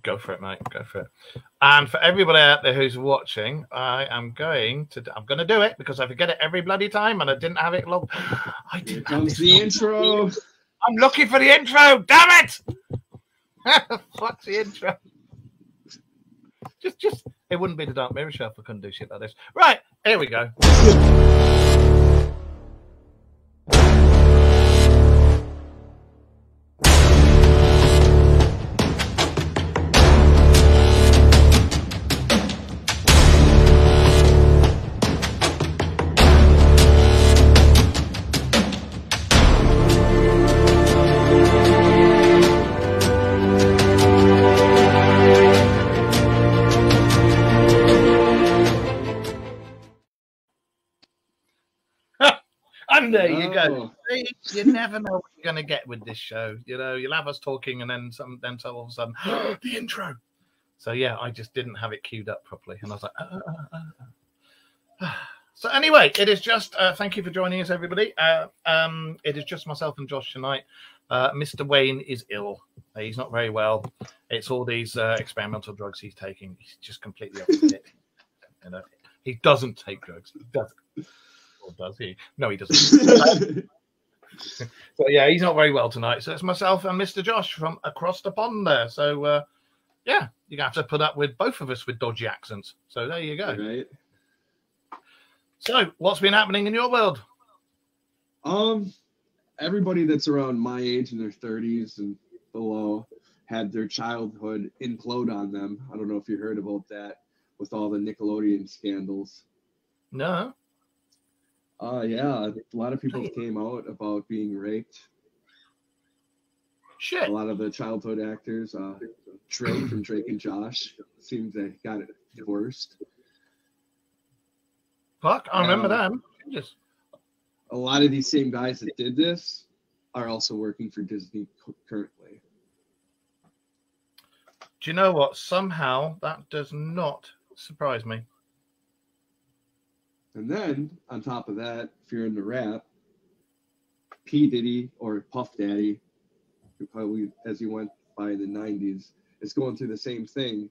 Go for it, mate. Go for it. And for everybody out there who's watching, I'm going to do it because I forget it every bloody time, and I didn't have it logged. Here comes the intro. I'm looking for the intro. Damn it! Fuck the intro. Just it wouldn't be the Dark Mirror Show if I couldn't do shit like this. Right, here we go. And there you go. See, you never know what you're going to get with this show. You know, you'll have us talking, and then so all of a sudden, the intro. So yeah, I just didn't have it queued up properly, and I was like, So anyway, it is just thank you for joining us, everybody. It is just myself and Josh tonight. Mr. Wayne is ill. He's not very well. It's all these experimental drugs he's taking. He's just completely opposite. You know, he doesn't take drugs. He doesn't. Or does he? No, he doesn't. So yeah, he's not very well tonight. So it's myself and Mr. Josh from across the pond there. So yeah, you're gonna have to put up with both of us with dodgy accents. So there you go. Right. So what's been happening in your world? Everybody that's around my age in their 30s and below had their childhood implode on them. I don't know if you heard about that with all the Nickelodeon scandals. No. Yeah, a lot of people came out about being raped. Shit. A lot of the childhood actors, Drake from Drake and Josh, seems they got it divorced. Fuck, I remember them. Just... A lot of these same guys that did this are also working for Disney currently. Do you know what? Somehow that does not surprise me. And then, on top of that, if you're into rap, P. Diddy, or Puff Daddy, who probably, as he went by in the 90s, is going through the same thing.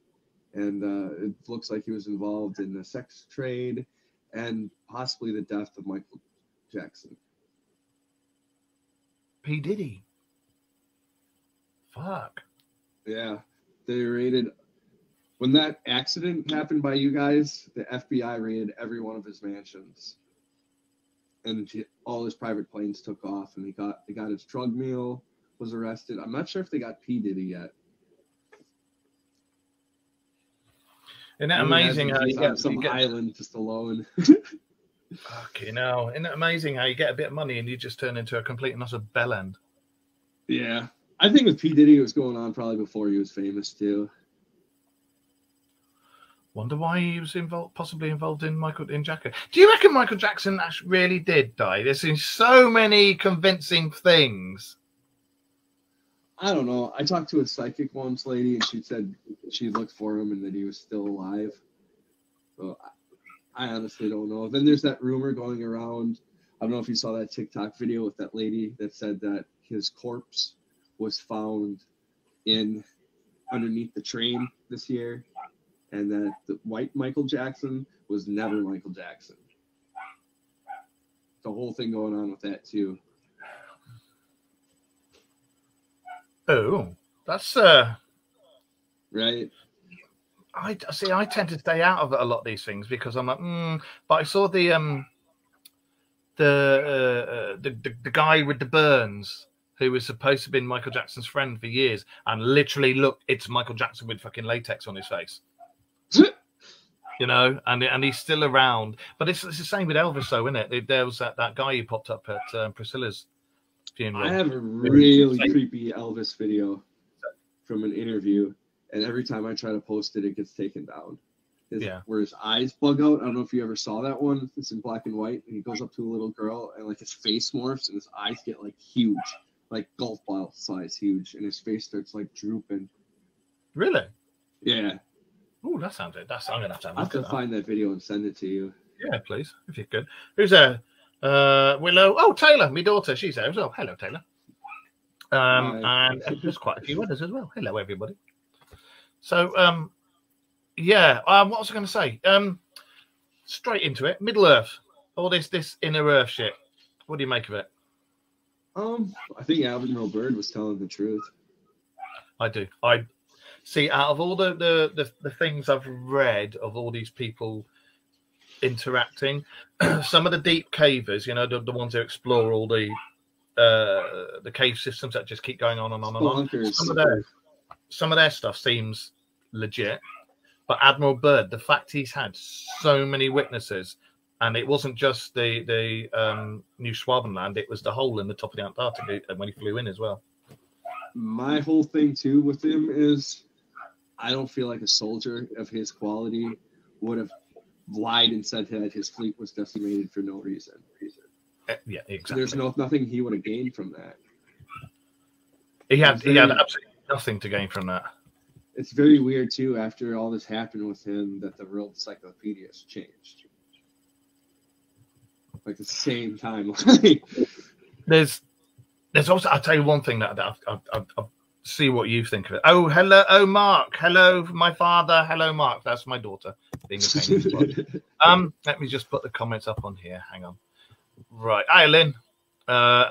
And it looks like he was involved in the sex trade and possibly the death of Michael Jackson. P. Diddy. Fuck. Yeah. They raided... When that accident happened by you guys, the FBI raided every one of his mansions, and all his private planes took off. And they got his drug mule, was arrested. I'm not sure if they got P. Diddy yet. Isn't it amazing how you get some island just alone? Fucking hell! Isn't it amazing how you get a bit of money and you just turn into a complete and utter bellend? Yeah, I think with P. Diddy, it was going on probably before he was famous too. Wonder why he was possibly involved in Jackson. Do you reckon Michael Jackson actually really did die? There's been so many convincing things. I don't know. I talked to a psychic once, lady, and she said she looked for him and that he was still alive. So I honestly don't know. Then there's that rumor going around. I don't know if you saw that TikTok video with that lady that said that his corpse was found underneath the train this year. And that the white Michael Jackson was never Michael Jackson. The whole thing going on with that too. Oh, that's right. I see. I tend to stay out of a lot of these things because I'm like, But I saw the guy with the burns who was supposed to have been Michael Jackson's friend for years, and literally looked, it's Michael Jackson with fucking latex on his face. You know, and he's still around. But it's the same with Elvis, though, isn't it? There was that guy who popped up at Priscilla's funeral. I have a really creepy Elvis video from an interview, and every time I try to post it, it gets taken down. Where his eyes bug out. I don't know if you ever saw that one. It's in black and white, and he goes up to a little girl, and like his face morphs, and his eyes get like huge, like golf ball size huge, and his face starts like drooping. Really? Yeah. Oh, that sounds good. I'm gonna have to. I have to find that video and send it to you. Yeah, please, if you could. Who's there? Willow. Oh, Taylor, my daughter. She's there as well. Hello, Taylor. And there's quite a few others as well. Hello, everybody. So, yeah. What was I going to say? Straight into it. Middle Earth. All this inner Earth shit. What do you make of it? I think Admiral Byrd was telling the truth. I do. I see. Out of all the things I've read of all these people interacting, some of the deep cavers, you know, the ones who explore all the cave systems that just keep going on and on and on. Some of their stuff seems legit, but Admiral Byrd, the fact he's had so many witnesses, and it wasn't just the New Schwabenland, it was the hole in the top of the Antarctic when he flew in as well. My whole thing too with him is, I don't feel like a soldier of his quality would have lied and said that his fleet was decimated for no reason. Yeah, exactly. There's nothing he would have gained from that. He had absolutely nothing to gain from that. It's very weird too, after all this happened with him, that the World Encyclopedia has changed. Like the same time. There's also, I'll tell you one thing that I'll see what you think of it. Oh, hello. Oh, Mark. Hello, my father. Hello, Mark. That's my daughter. Being a pain in the let me just put the comments up on here. Hang on. Right. Hi, Lynn.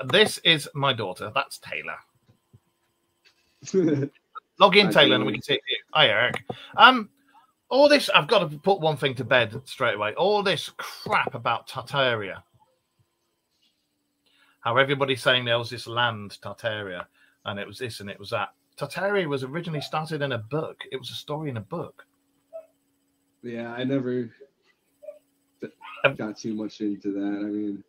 This is my daughter. That's Taylor. Log in, Taylor, and we can see it. Hi, Eric. All this, I've got to put one thing to bed straight away. All this crap about Tartaria. How everybody's saying there was this land, Tartaria, and it was this and it was that. Tartaria was originally started in a book. It was a story in a book. Yeah, I never got too much into that. I mean,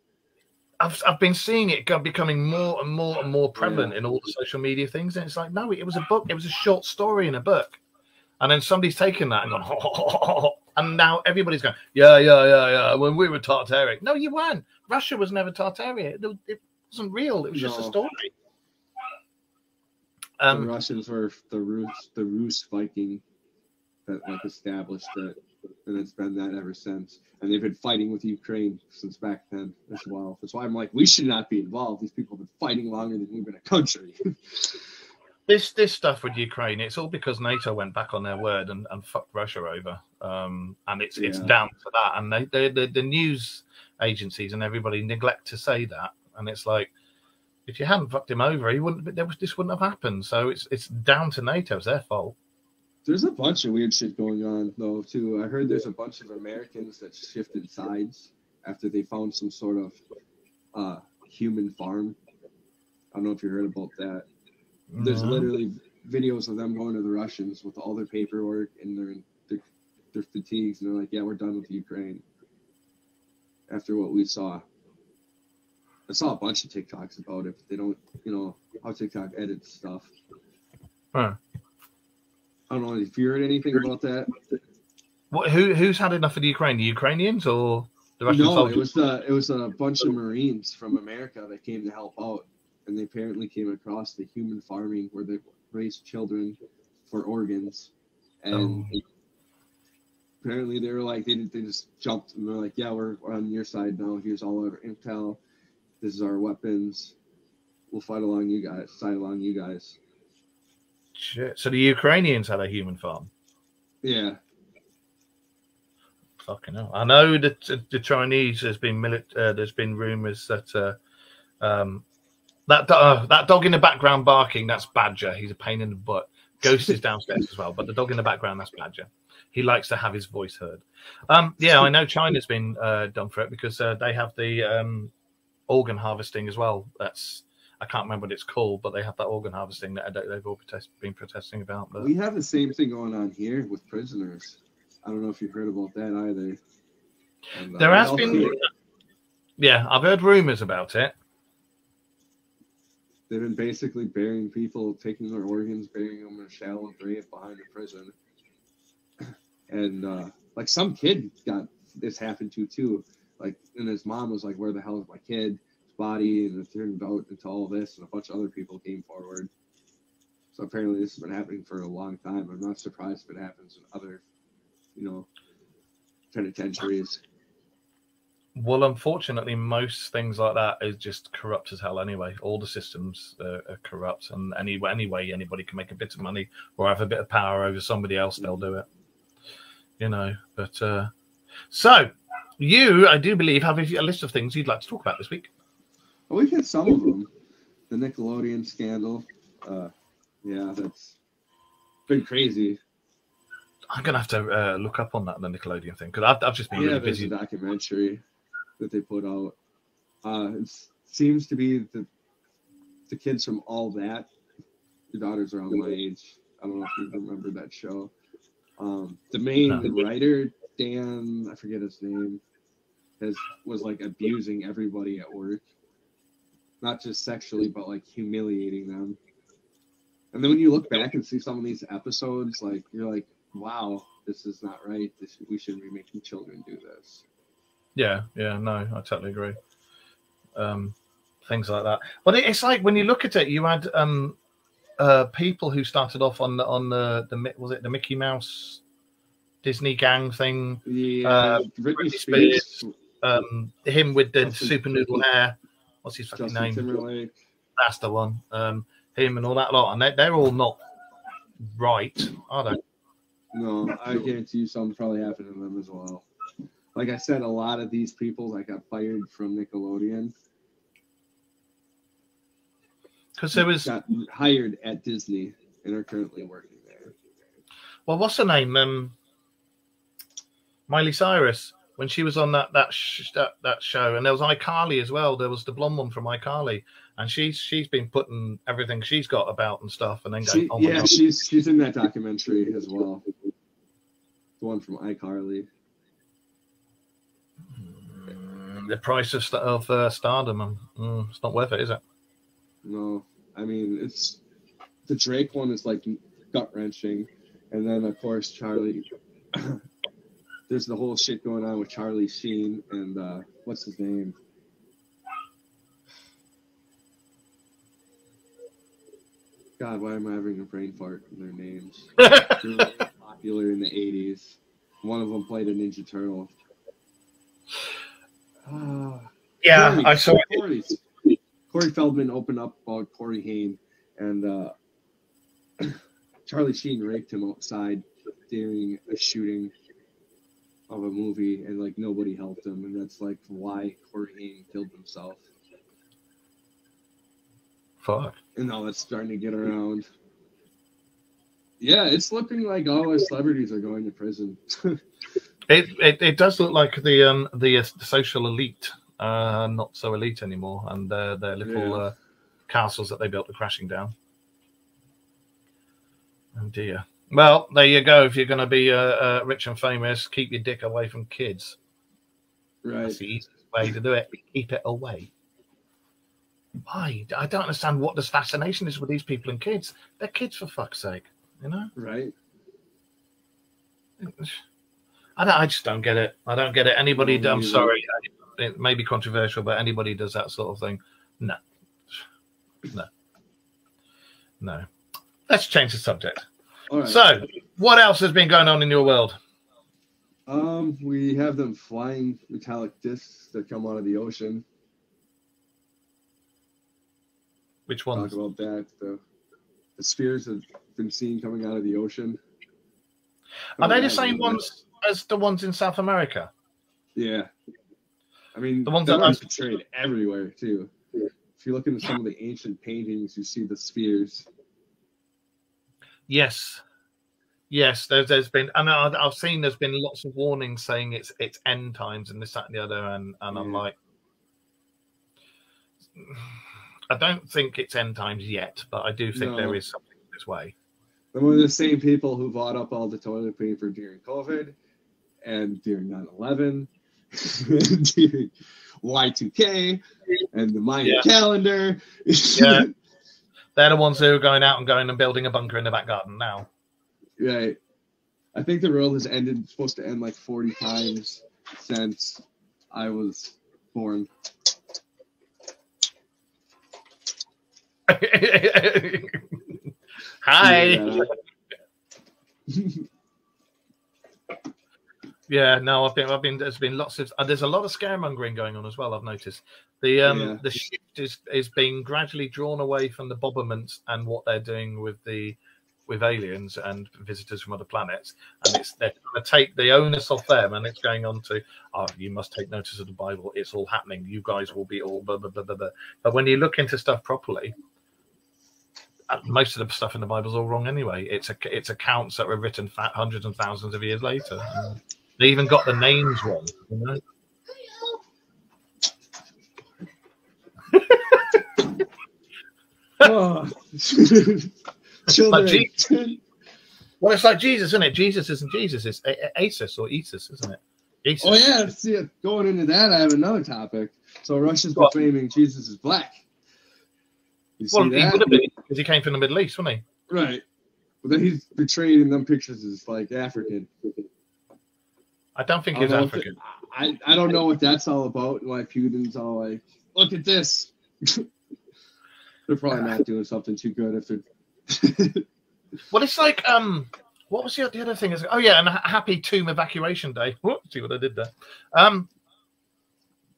I've been seeing it becoming more and more and more prevalent in all the social media things, and it's like, no, it was a book. It was a short story in a book, and then somebody's taken that and gone, and now everybody's going, yeah. When we were Tartaria, no, you weren't. Russia was never Tartaria. It wasn't real. It was just a story. The Russians were the Rus Viking that like established it, and it's been that ever since. And they've been fighting with Ukraine since back then as well. That's why I'm like, we should not be involved. These people have been fighting longer than we've been a country. This stuff with Ukraine, it's all because NATO went back on their word and fucked Russia over. And it's down to that. And the news agencies and everybody neglect to say that. And it's like, if you hadn't fucked him over, this wouldn't have happened. So it's down to NATO. It's their fault. There's a bunch of weird shit going on, though, too. I heard there's a bunch of Americans that shifted sides after they found some sort of human farm. I don't know if you heard about that. No. There's literally videos of them going to the Russians with all their paperwork and their fatigues, and they're like, yeah, we're done with Ukraine. After what we saw. I saw a bunch of TikToks about it, but they don't, how TikTok edits stuff. Huh. I don't know if you heard anything about that. What? Who's had enough of the Ukraine? The Ukrainians or the Russian soldiers? It was a bunch of Marines from America that came to help out, and they apparently came across the human farming where they raised children for organs, and apparently they were like they just jumped and they're like, yeah, we're on your side now. Here's all our intel. This is our weapons. We'll fight along you guys. Shit. So the Ukrainians had a human farm. Yeah. Fucking hell. I know that the Chinese there's been rumors that that dog in the background barking, that's Badger. He's a pain in the butt. Ghost is downstairs as well, but the dog in the background, that's Badger. He likes to have his voice heard. Yeah, I know China's been done for it because they have the organ harvesting as well. I can't remember what it's called, but they have that organ harvesting that they've all been protesting about. But we have the same thing going on here with prisoners. I don't know if you heard about that either. And, there has been, yeah, I've heard rumors about it. They've been basically burying people, taking their organs, burying them in a shallow grave behind a prison. And like some kid got this happened to too. Like, and his mom was like, "Where the hell is my kid?" Body, and it turned out into all this, and a bunch of other people came forward. So apparently this has been happening for a long time. I'm not surprised if it happens in other, penitentiaries. Well, unfortunately, most things like that is just corrupt as hell anyway. All the systems are corrupt, and anyway, anybody can make a bit of money or have a bit of power over somebody else, they'll do it. You know, but so you, I do believe, have a list of things you'd like to talk about this week. Well, we've had some of them. The Nickelodeon scandal. Yeah, that's been crazy. I'm gonna have to look up on the Nickelodeon thing because I've just been really busy. There's a documentary that they put out. It seems to be the kids from All That. Your daughter's around my age. I don't know if you remember that show. The main writer, Dan, I forget his name, was like abusing everybody at work. Not just sexually, but like humiliating them. And then when you look back and see some of these episodes, like you're like, wow, this is not right. We shouldn't be making children do this. Yeah, no, I totally agree. Things like that. But it's like when you look at it, you had people who started off on the was it the Mickey Mouse Disney gang thing? Yeah, Britney Spears. Him with the super noodle hair. What's his fucking name? Timberlake. That's the one. Him and all that lot, and they're all not right, are they? No, I guarantee you something probably happened to them as well. Like I said, a lot of these people that got fired from Nickelodeon because there was got hired at Disney and are currently working there. Well, what's her name? Miley Cyrus, when she was on that show, and there was iCarly as well. There was the blonde one from iCarly, and she's been putting everything she's got about and stuff, and then going, she's in that documentary as well. The one from iCarly. The price of stardom, it's not worth it, is it? No, I mean it's the Drake one is like gut wrenching, and then of course Charlie. There's the whole shit going on with Charlie Sheen and what's his name? God, why am I having a brain fart in their names? They were really popular in the 80s. One of them played a Ninja Turtle. Yeah, I saw Corey Feldman opened up about Corey Haim, and Charlie Sheen raped him outside during a shooting of a movie, and like nobody helped him, and that's like why Corey Haim killed himself. Fuck. And now that's starting to get around. Yeah, it's looking like all our celebrities are going to prison. It does look like the social elite, not so elite anymore, and their little castles that they built are crashing down. Oh dear. Well, there you go. If you're going to be rich and famous, keep your dick away from kids. Right. That's the easiest way to do it. Keep it away. Why? I don't understand what this fascination is with these people and kids. They're kids, for fuck's sake. You know? Right. I just don't get it. I don't get it. Anybody, I'm sorry, it may be controversial, but anybody does that sort of thing. No. Let's change the subject. All right. So, what else has been going on in your world? We have them flying metallic discs that come out of the ocean. Which ones? Talk about that. The spheres have been seen coming out of the ocean. Are they the same ones as the ones in South America? Yeah. I mean, the ones that that are portrayed everywhere, too. If you look into some of the ancient paintings, you see the spheres. Yes, there's been, and I've seen there's been lots of warnings saying it's end times and this, that, and the other, and I'm like, I don't think it's end times yet, but I do think there is something this way. They're one of the same people who bought up all the toilet paper during COVID and during 9/11, during Y2K and the Mayan calendar. Yeah. They're the ones who are going and building a bunker in the back garden now. Right. I think the world has supposed to end like 40 times since I was born. Hi. Yeah, no, I've been. There's been lots of. There's a lot of scaremongering going on as well. I've noticed the shift is being gradually drawn away from the Bobberments and what they're doing with aliens and visitors from other planets, and they're going to take the onus off them, and it's going on to, oh, you must take notice of the Bible. It's all happening. You guys will be all blah blah blah blah blah. But when you look into stuff properly, most of the stuff in the Bible is all wrong anyway. It's accounts that were written hundreds and thousands of years later. They even got the names wrong. You know? Like well, it's like Jesus, isn't it? Jesus isn't Jesus. It's Asus or Isis, isn't it? Isis. Oh yeah. See, going into that, I have another topic. So Russia's proclaiming Jesus is black. Well, he would have been because he came from the Middle East, wasn't he? Right. But then he's portrayed in them pictures as like African. I don't think he's African. I don't know what that's all about and why Putin's all like, look at this. They're probably not doing something too good if it. Well, it's like what was the other thing? Oh yeah, and happy tomb evacuation day. Whoop, see what I did there.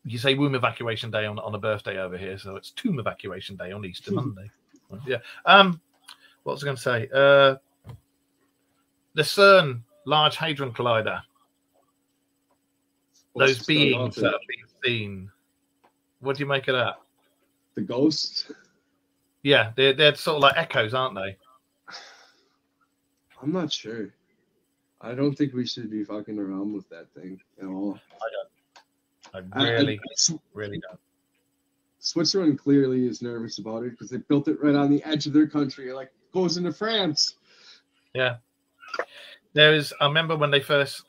You say womb evacuation day on a birthday over here, so it's tomb evacuation day on Easter Monday. Yeah. What was I going to say? The CERN Large Hadron Collider. Those beings that have been seen. What do you make of that? The ghosts? Yeah, they're sort of like echoes, aren't they? I'm not sure. I don't think we should be fucking around with that thing at all. I really don't. Switzerland clearly is nervous about it because they built it right on the edge of their country. Like, goes into France. Yeah. I remember when they first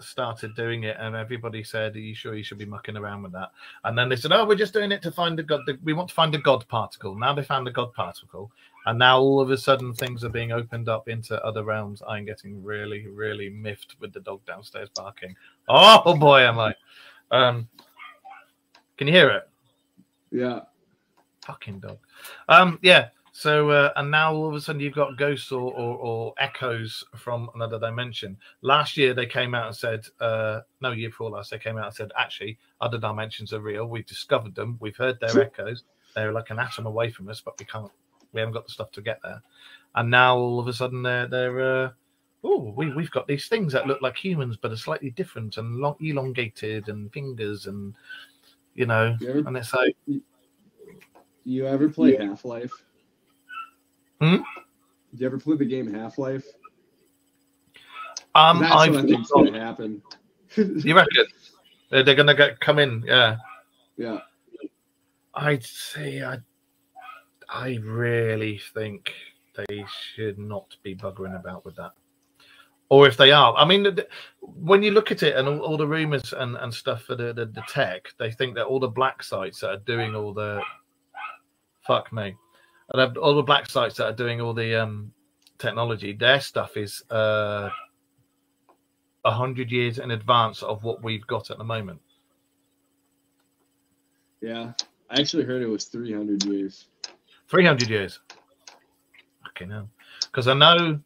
started doing it, and everybody said, "Are you sure you should be mucking around with that?" And then they said, "Oh, we're just doing it to find the God. We want to find the God particle." Now they found the God particle, and now all of a sudden things are being opened up into other realms. I'm getting really, really miffed with the dog downstairs barking. Oh boy, am I! Can you hear it? Yeah. Fucking dog. Yeah. So, and now all of a sudden you've got ghosts or echoes from another dimension. Last year they came out and said, no, year before last, they came out and said, actually, other dimensions are real. We've discovered them. We've heard their echoes. They're like an atom away from us, but we haven't got the stuff to get there. And now all of a sudden we've got these things that look like humans, but are slightly different and elongated and fingers and, and it's like. You ever play Half-Life? Hmm? Did you ever play the game Half-Life? That's what I think's going to happen. You reckon? They're going to come in, yeah. Yeah. I'd say I really think they should not be buggering about with that. Or if they are, I mean, when you look at it and all the rumors and stuff for the tech, they think that all the black sites that are doing all the all the black sites that are doing all the technology, their stuff is 100 years in advance of what we've got at the moment. Yeah, I actually heard it was 300 years. 300 years. Okay, no, because I know.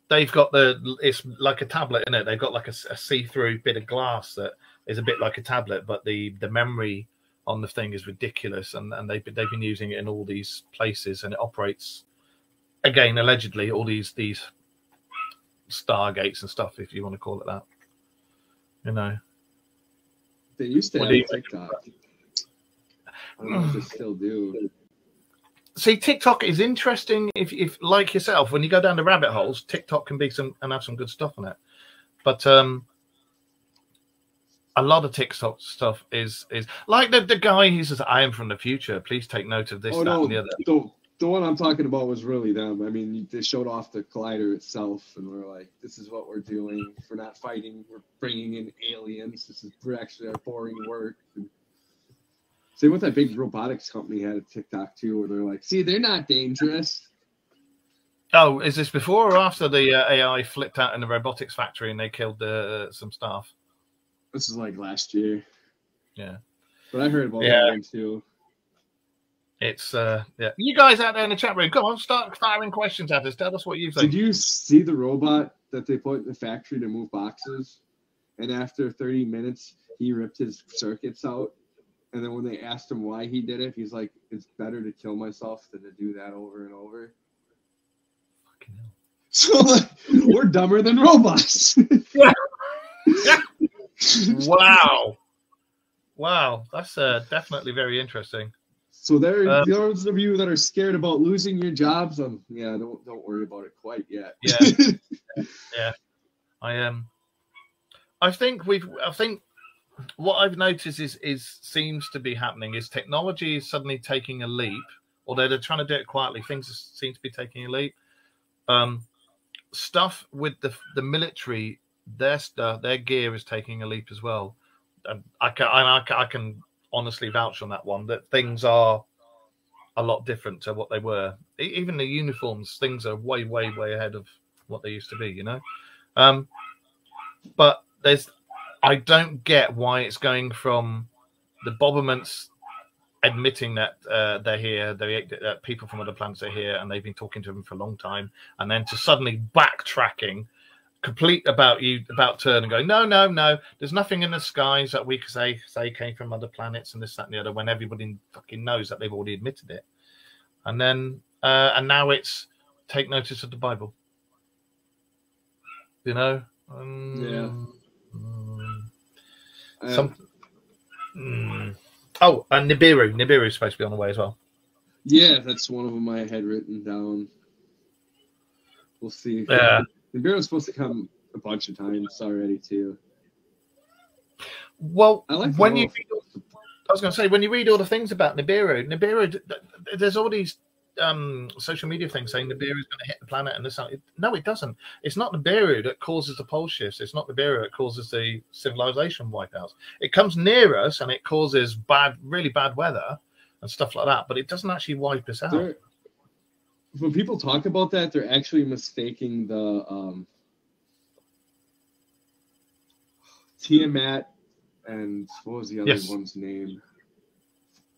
They've got it's like a tablet, isn't it? They've got like a see-through bit of glass that is a bit like a tablet, but the memory on the thing is ridiculous, and they've been using it in all these places, and it operates, again, allegedly, all these stargates and stuff, if you want to call it that. They used to have TikTok. I don't know if they still do. See, TikTok is interesting if like yourself, when you go down the rabbit holes, TikTok can be have some good stuff on it. But a lot of TikTok stuff is like the guy who says, "I am from the future. Please take note of this, and the other." The one I'm talking about was really them. I mean, they showed off the collider itself, and we're like, "This is what we're doing. We're not fighting. We're bringing in aliens. We're actually our boring work." Same with that big robotics company had a TikTok too, where they're like, "See, they're not dangerous." Oh, is this before or after the AI flipped out in the robotics factory and they killed some staff? This is like last year. Yeah, but I heard about that one too. It's You guys out there in the chat room, come on, start firing questions at us. Tell us what you think. Did you see the robot that they put in the factory to move boxes? and after 30 minutes, he ripped his circuits out. And then when they asked him why he did it, he's like, "It's better to kill myself than to do that over and over." Fucking hell. So like, we're dumber than robots. Yeah. Wow. Wow, that's definitely very interesting. So those of you that are scared about losing your jobs, yeah, don't worry about it quite yet. Yeah, yeah. I think what I've noticed is seems to be happening is technology is suddenly taking a leap, although they're trying to do it quietly. Things seem to be taking a leap. Stuff with the military, their gear is taking a leap as well. And I can honestly vouch on that one, that things are a lot different to what they were. Even the uniforms, things are way ahead of what they used to be, you know. But I don't get why it's going from the Bobberments admitting that they're here, that people from other planets are here, and they've been talking to them for a long time, and then to suddenly backtracking complete about turn and going, no, there's nothing in the skies that we could say came from other planets and this, that, and the other, when everybody fucking knows that they've already admitted it. And then and now it's take notice of the Bible, you know. Oh, and Nibiru is supposed to be on the way as well. Yeah, that's one of them I had written down. We'll see. Yeah. Nibiru's supposed to come a bunch of times already too. Well, I was going to say, when you read all the things about Nibiru, there's all these social media things saying Nibiru is going to hit the planet and this. No, it doesn't. It's not Nibiru that causes the pole shifts. It's not Nibiru that causes the civilization wipeouts. It comes near us and it causes really bad weather and stuff like that, but it doesn't actually wipe us out. When people talk about that, they're actually mistaking the Tiamat and what was the other one's name?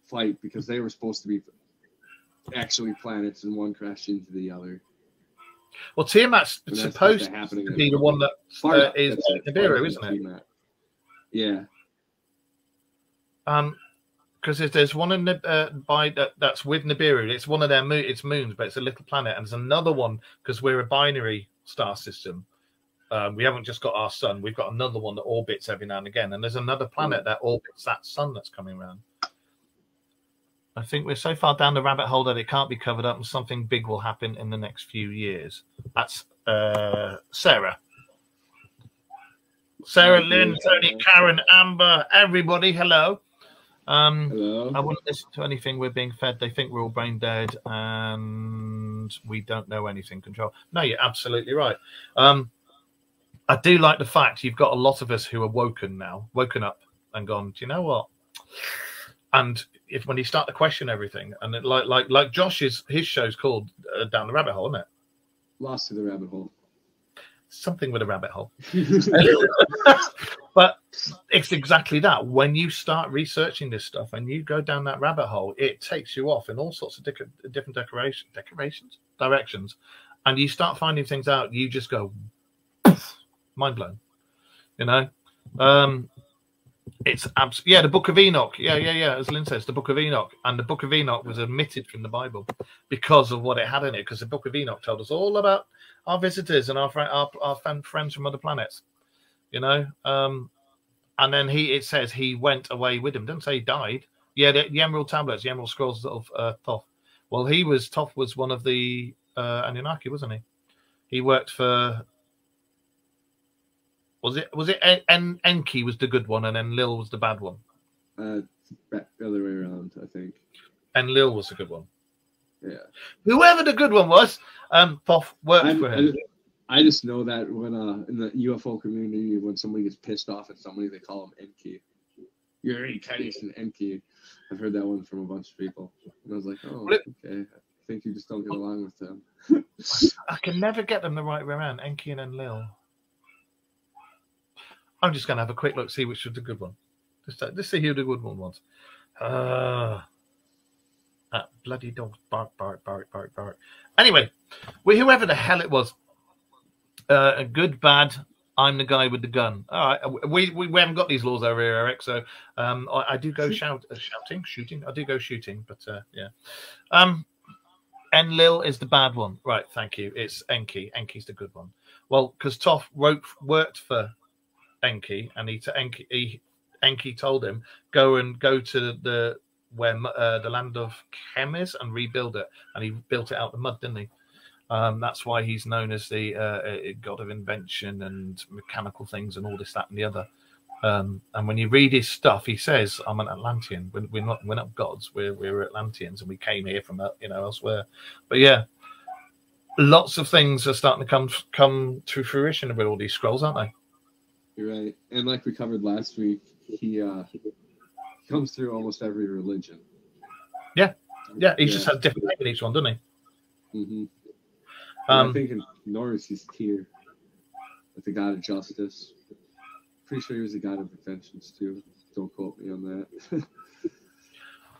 Fight, because they were supposed to be actually planets and one crashed into the other. Well, Tiamat's supposed to be the one that is Nibiru, isn't it? Tiamat. Yeah. Because there's one in that's with Nibiru. It's one of their moons, but it's a little planet. And there's another one, because we're a binary star system. We haven't just got our sun. We've got another one that orbits every now and again. And there's another planet that orbits that sun that's coming around. I think we're so far down the rabbit hole that it can't be covered up, and something big will happen in the next few years. That's Sarah. Sarah, Lynn, Tony, Karen, Amber, everybody, hello. Hello. I wouldn't listen to anything we're being fed. They think we're all brain dead and we don't know anything. Control. No, you're absolutely right. I do like the fact you've got a lot of us who are woken up and gone, do you know what? And when you start to question everything, and it, like Josh's his show's called Down the Rabbit Hole, isn't it? Lost to the Rabbit Hole. Something with a rabbit hole. But it's exactly that. When you start researching this stuff and you go down that rabbit hole, it takes you off in all sorts of different directions, and you start finding things out. You just go mind blown, you know. It's the Book of Enoch. Yeah. As Lynn says, the Book of Enoch, and the Book of Enoch was omitted from the Bible because of what it had in it. Because the Book of Enoch told us all about our visitors and our friends from other planets, you know. And then it says he went away with him. Doesn't say he died. Yeah, the Emerald Tablets, the Emerald Scrolls of Thoth. Well, Thoth was one of the Anunnaki, wasn't he? He worked for. Was it Enki was the good one and then Lil was the bad one? The other way around, I think. And Lil was the good one. Yeah. Whoever the good one was, Thoth worked for him. I just know that when in the UFO community, when somebody gets pissed off at somebody, they call them Enki. You're reincarnation Enki. I've heard that one from a bunch of people. And I was like, oh, okay. I think you just don't get along with them. I can never get them the right way around, Enki and then Lil. I'm just going to have a quick look, see which was the good one. Just see who the good one was. That bloody dog bark. Anyway, whoever the hell it was, good, bad, I'm the guy with the gun. All right, we haven't got these laws over here, Eric. So I do go shooting. I do go shooting, but yeah. Enlil is the bad one, right? Thank you. It's Enki. Enki's the good one. Well, because Toph worked for Enki, and Enki told him go to the land of Chemis and rebuild it, and he built it out of the mud, didn't he? That's why he's known as the god of invention and mechanical things and all this, that, and the other. And when you read his stuff, he says, "I'm an Atlantean. We're not gods. We're Atlanteans, and we came here from elsewhere." But yeah, lots of things are starting to come to fruition with all these scrolls, aren't they? You're right, and like we covered last week, he comes through almost every religion. Yeah. He just has different name in each one, doesn't he? Mm-hmm. I think in Norse he's Tyr, like the god of justice. Pretty sure he was a god of inventions too. Don't quote me on that.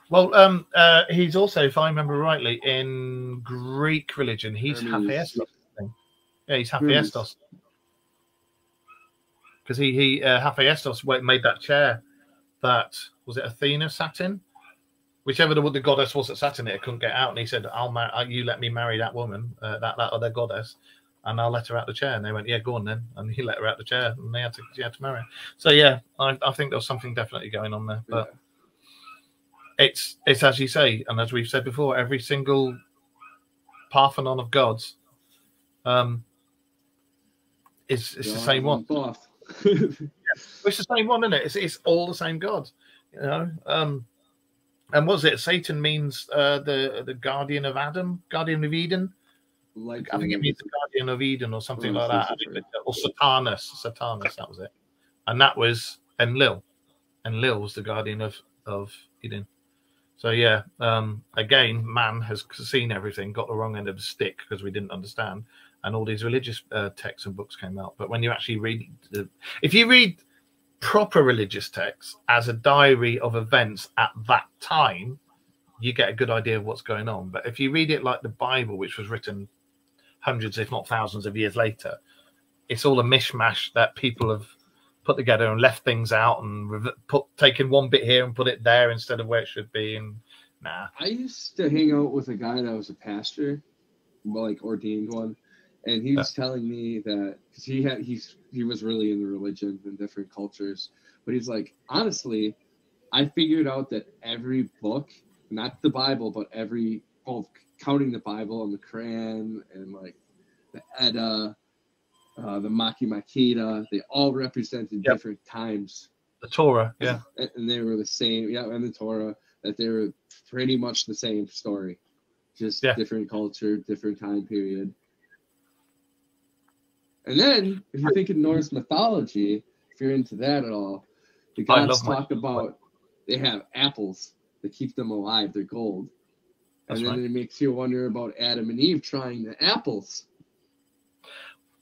Well, he's also, if I remember rightly, in Greek religion, he's Hephaestus. Yeah, he's Hephaestus. Because Hephaestus made that chair that, was it Athena sat in? Whichever the goddess was that sat in it, couldn't get out. And he said, you let me marry that woman, that other goddess, and I'll let her out the chair. And they went, yeah, go on then. And he let her out the chair, and she had to marry her. So yeah, I think there was something definitely going on there. But it's as you say, and as we've said before, every single Parthenon of gods is the same one. It's the same one, isn't it? It's all the same god, and was it Satan means the guardian of Adam, guardian of Eden? I think it means the guardian of Eden or something like that. Or Satanus, that was it. And that was Enlil. Enlil was the guardian of Eden. So yeah, again, man has seen everything, got the wrong end of the stick because we didn't understand, and all these religious texts and books came out. But when you actually read, if you read proper religious texts as a diary of events at that time, you get a good idea of what's going on. But if you read it like the Bible, which was written hundreds, if not thousands of years later, it's all a mishmash that people have put together and left things out and taken one bit here and put it there instead of where it should be. And I used to hang out with a guy that was a pastor, like ordained one, and he was telling me that because he was really into religion and different cultures, but he's like, honestly, I figured out that every book, not the Bible, but counting the Bible and the Quran and like the Edda, the Maki Makeda, they all represented different times. The Torah, yeah. And they were the same, and the Torah, that they were pretty much the same story. Just different culture, different time period. And then, if you think of Norse mythology, if you're into that at all, the gods talk about, they have apples that keep them alive, they're gold. And then it makes you wonder about Adam and Eve trying the apples.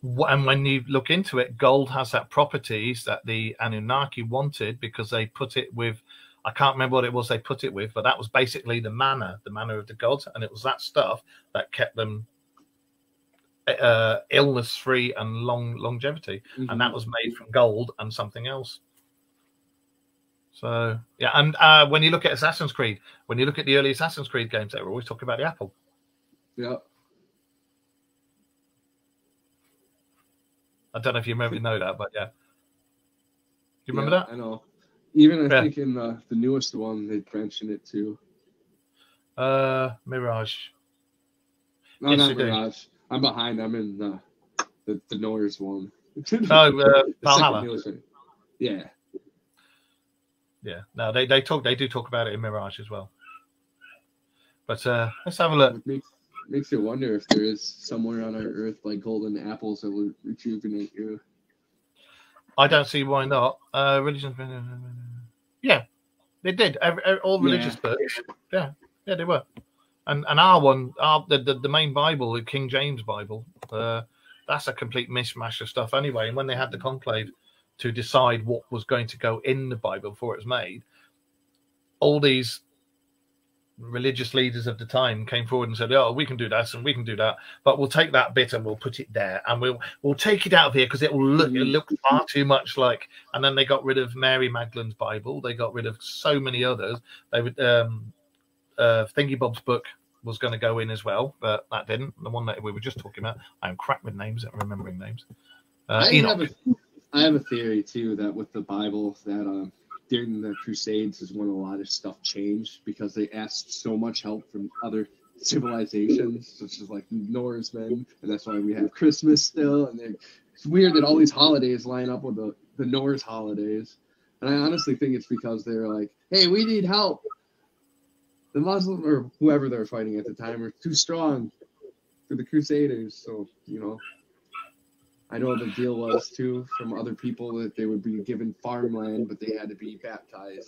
And when you look into it, gold has that properties that the Anunnaki wanted because they put it with, I can't remember what it was they put it with, but that was basically the manna of the gods. And it was that stuff that kept them illness-free and longevity. Mm-hmm. And that was made from gold and something else. So, yeah. And when you look at Assassin's Creed, when you look at the early Assassin's Creed games, they were always talking about the apple. Yeah. I don't know if you know that, but yeah. Do you remember that? I know. Even I think in the newest one, they mentioned it too. Mirage. No, not Mirage. I'm behind. I'm in the Norse one. Valhalla. Yeah. Yeah. No, they do talk about it in Mirage as well. But let's have a look. Makes you wonder if there is somewhere on our Earth like golden apples that would rejuvenate you. I don't see why not. Religion. Yeah, they did. All religious books. Yeah, they were. And our one, the main Bible, the King James Bible, that's a complete mishmash of stuff anyway. And when they had the conclave to decide what was going to go in the Bible before it was made, all these religious leaders of the time came forward and said, "Oh, we can do this and we can do that, but we'll take that bit and we'll put it there, and we'll take it out of here because it'll look far too much like." And then they got rid of Mary Magdalene's Bible. They got rid of so many others. They would Thingy Bob's book was going to go in as well, but that didn't. The one that we were just talking about. I'm crap with names and remembering names. I have a theory too that with the Bible that during the Crusades is when a lot of stuff changed because they asked so much help from other civilizations, such as like Norsemen, and that's why we have Christmas still. And it's weird that all these holidays line up with the Norse holidays. And I honestly think it's because they're like, hey, we need help. The Muslim or whoever they're fighting at the time are too strong for the Crusaders. So, I know the deal was too from other people that they would be given farmland, but they had to be baptized.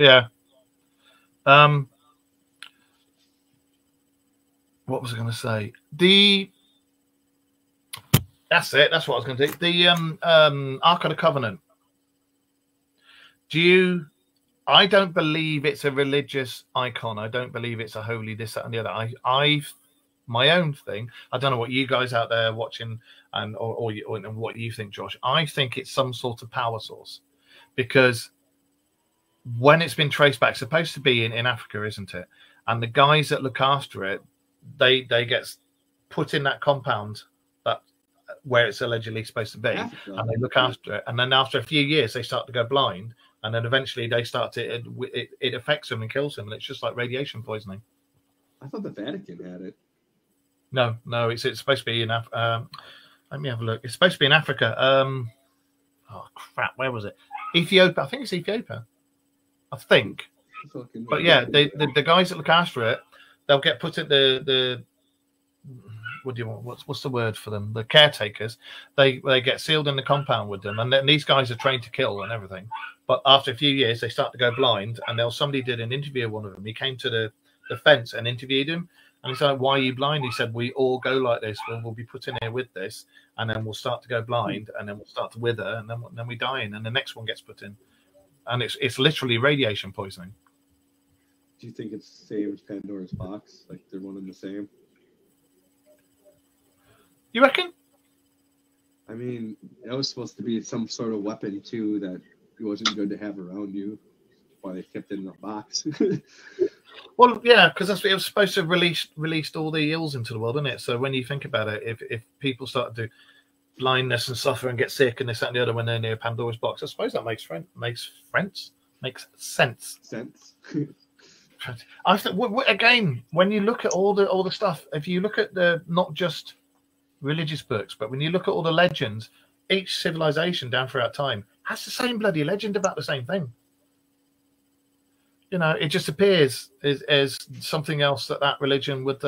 Yeah. What was I going to say? That's it. That's what I was going to do. The Ark of the Covenant. I don't believe it's a religious icon. I don't believe it's a holy this, that, and the other. My own thing. I don't know what you guys out there watching or what you think, Josh. I think it's some sort of power source, because when it's been traced back, it's supposed to be in Africa, isn't it? And the guys that look after it, they get put in that compound where it's allegedly supposed to be, and they look after it. And then after a few years, they start to go blind, and then eventually they start to it affects them and kills them, and it's just like radiation poisoning. I thought the Vatican had it. No, it's supposed to be in let me have a look. It's supposed to be in Africa. Oh crap, where was it? Ethiopia. I think it's Ethiopia. I think. But yeah, the guys that look after it, they'll get put at the what do you want? What's the word for them? The caretakers. They get sealed in the compound with them, and then these guys are trained to kill and everything. But after a few years, they start to go blind, and somebody did an interview of one of them. He came to the fence and interviewed him. And he's like, "Why are you blind?" He said, "We all go like this. We'll be put in here with this, and then we'll start to go blind, and then we'll start to wither, and then we die in, and the next one gets put in, and it's literally radiation poisoning." Do you think it's the same as Pandora's box? Like they're one and the same? You reckon? I mean, it was supposed to be some sort of weapon too that it wasn't good to have around you. Why they kept it in a box? Well, yeah, because that's what it was supposed to have released all the ills into the world, isn't it? So when you think about it, if people start to blindness and suffer and get sick and this, that, and the other when they're near Pandora's box, I suppose that makes sense. I think again, when you look at all the stuff, if you look at the not just religious books, but when you look at all the legends, each civilization down throughout time has the same bloody legend about the same thing. It just appears as something else that religion would,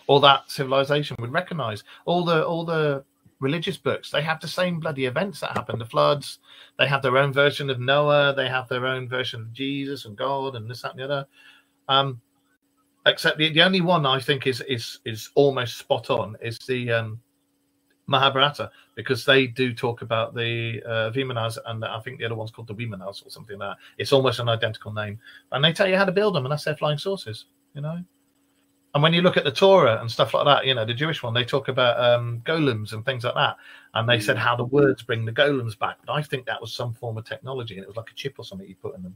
or that civilization would recognize. All the religious books, they have the same bloody events that happen. The floods, they have their own version of Noah, they have their own version of Jesus and God and this, that, and the other. Except the only one I think is almost spot on is the Mahabharata, because they do talk about the Vimanas, and I think the other one's called the Vimanas or something like that. It's almost an identical name, and they tell you how to build them, and that's their flying saucers, And when you look at the Torah and stuff like that, the Jewish one, they talk about golems and things like that, and they said how the words bring the golems back. But I think that was some form of technology, and it was like a chip or something you put in them.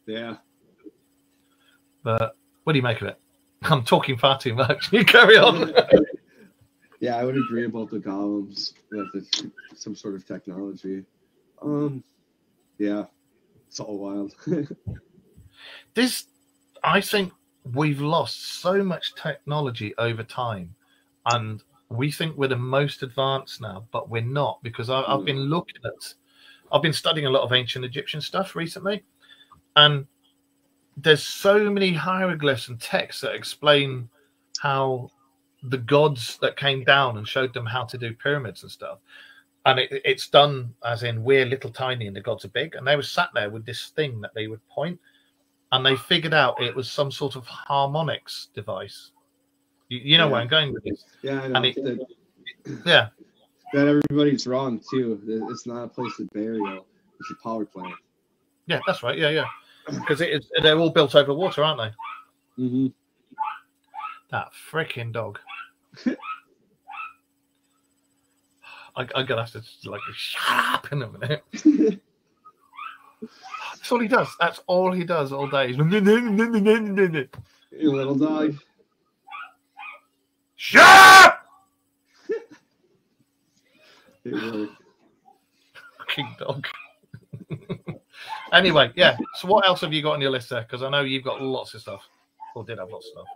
Yeah. But what do you make of it? I'm talking far too much. You carry on. Yeah, I would agree about the golems. That it's some sort of technology. Yeah, it's all wild. I think we've lost so much technology over time, and we think we're the most advanced now, but we're not, because I've been studying a lot of ancient Egyptian stuff recently, and there's so many hieroglyphs and texts that explain how the gods that came down and showed them how to do pyramids and stuff, and it's done as in we're little tiny and the gods are big, and they were sat there with this thing that they would point, and they figured out it was some sort of harmonics device. You know where I'm going with this? Yeah, I know. Yeah, that everybody's wrong too. It's not a place of burial; it's a power plant. Yeah, that's right. Yeah. because they're all built over water, aren't they? Mm-hmm. That freaking dog. I'm gonna have to like shut up in a minute. That's all he does. That's all he does all day. You little dog. Shut up! Fucking dog. Anyway, yeah. So what else have you got on your list there? Because I know you've got lots of stuff. Or did have lots of stuff.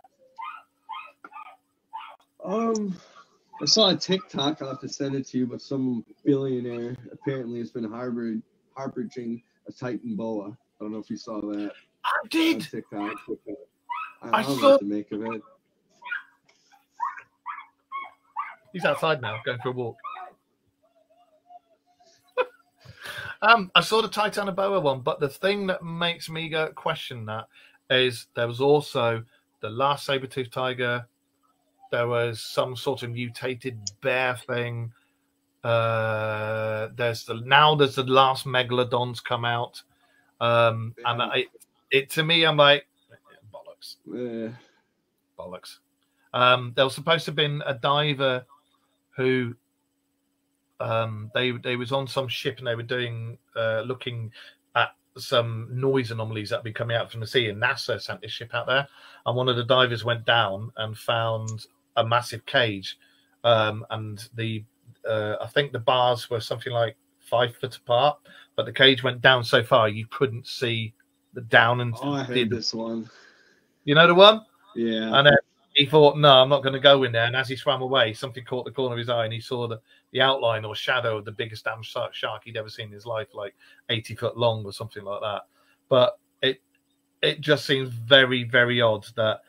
I saw a TikTok. I'll have to send it to you, but some billionaire apparently has been harboring a Titan boa. I don't know if you saw that. I did. On TikTok. I don't know saw. what to make of it. He's outside now, going for a walk. I saw the Titanoboa one, but the thing that makes me question that is there was also the last saber-toothed tiger. There was some sort of mutated bear thing. There's the last megalodons come out, and to me, I'm like bollocks, bollocks. There was supposed to have been a diver who they was on some ship and they were doing looking at some noise anomalies that had been coming out from the sea, and NASA sent this ship out there, and one of the divers went down and found a massive cage, and I think the bars were something like 5 foot apart, but the cage went down so far you couldn't see the down. And I heard this one. You know the one? Yeah. And then he thought, no, I'm not going to go in there. And as he swam away, something caught the corner of his eye, and he saw the outline or shadow of the biggest damn shark he'd ever seen in his life, like 80 foot long or something like that. But it just seems very, very odd that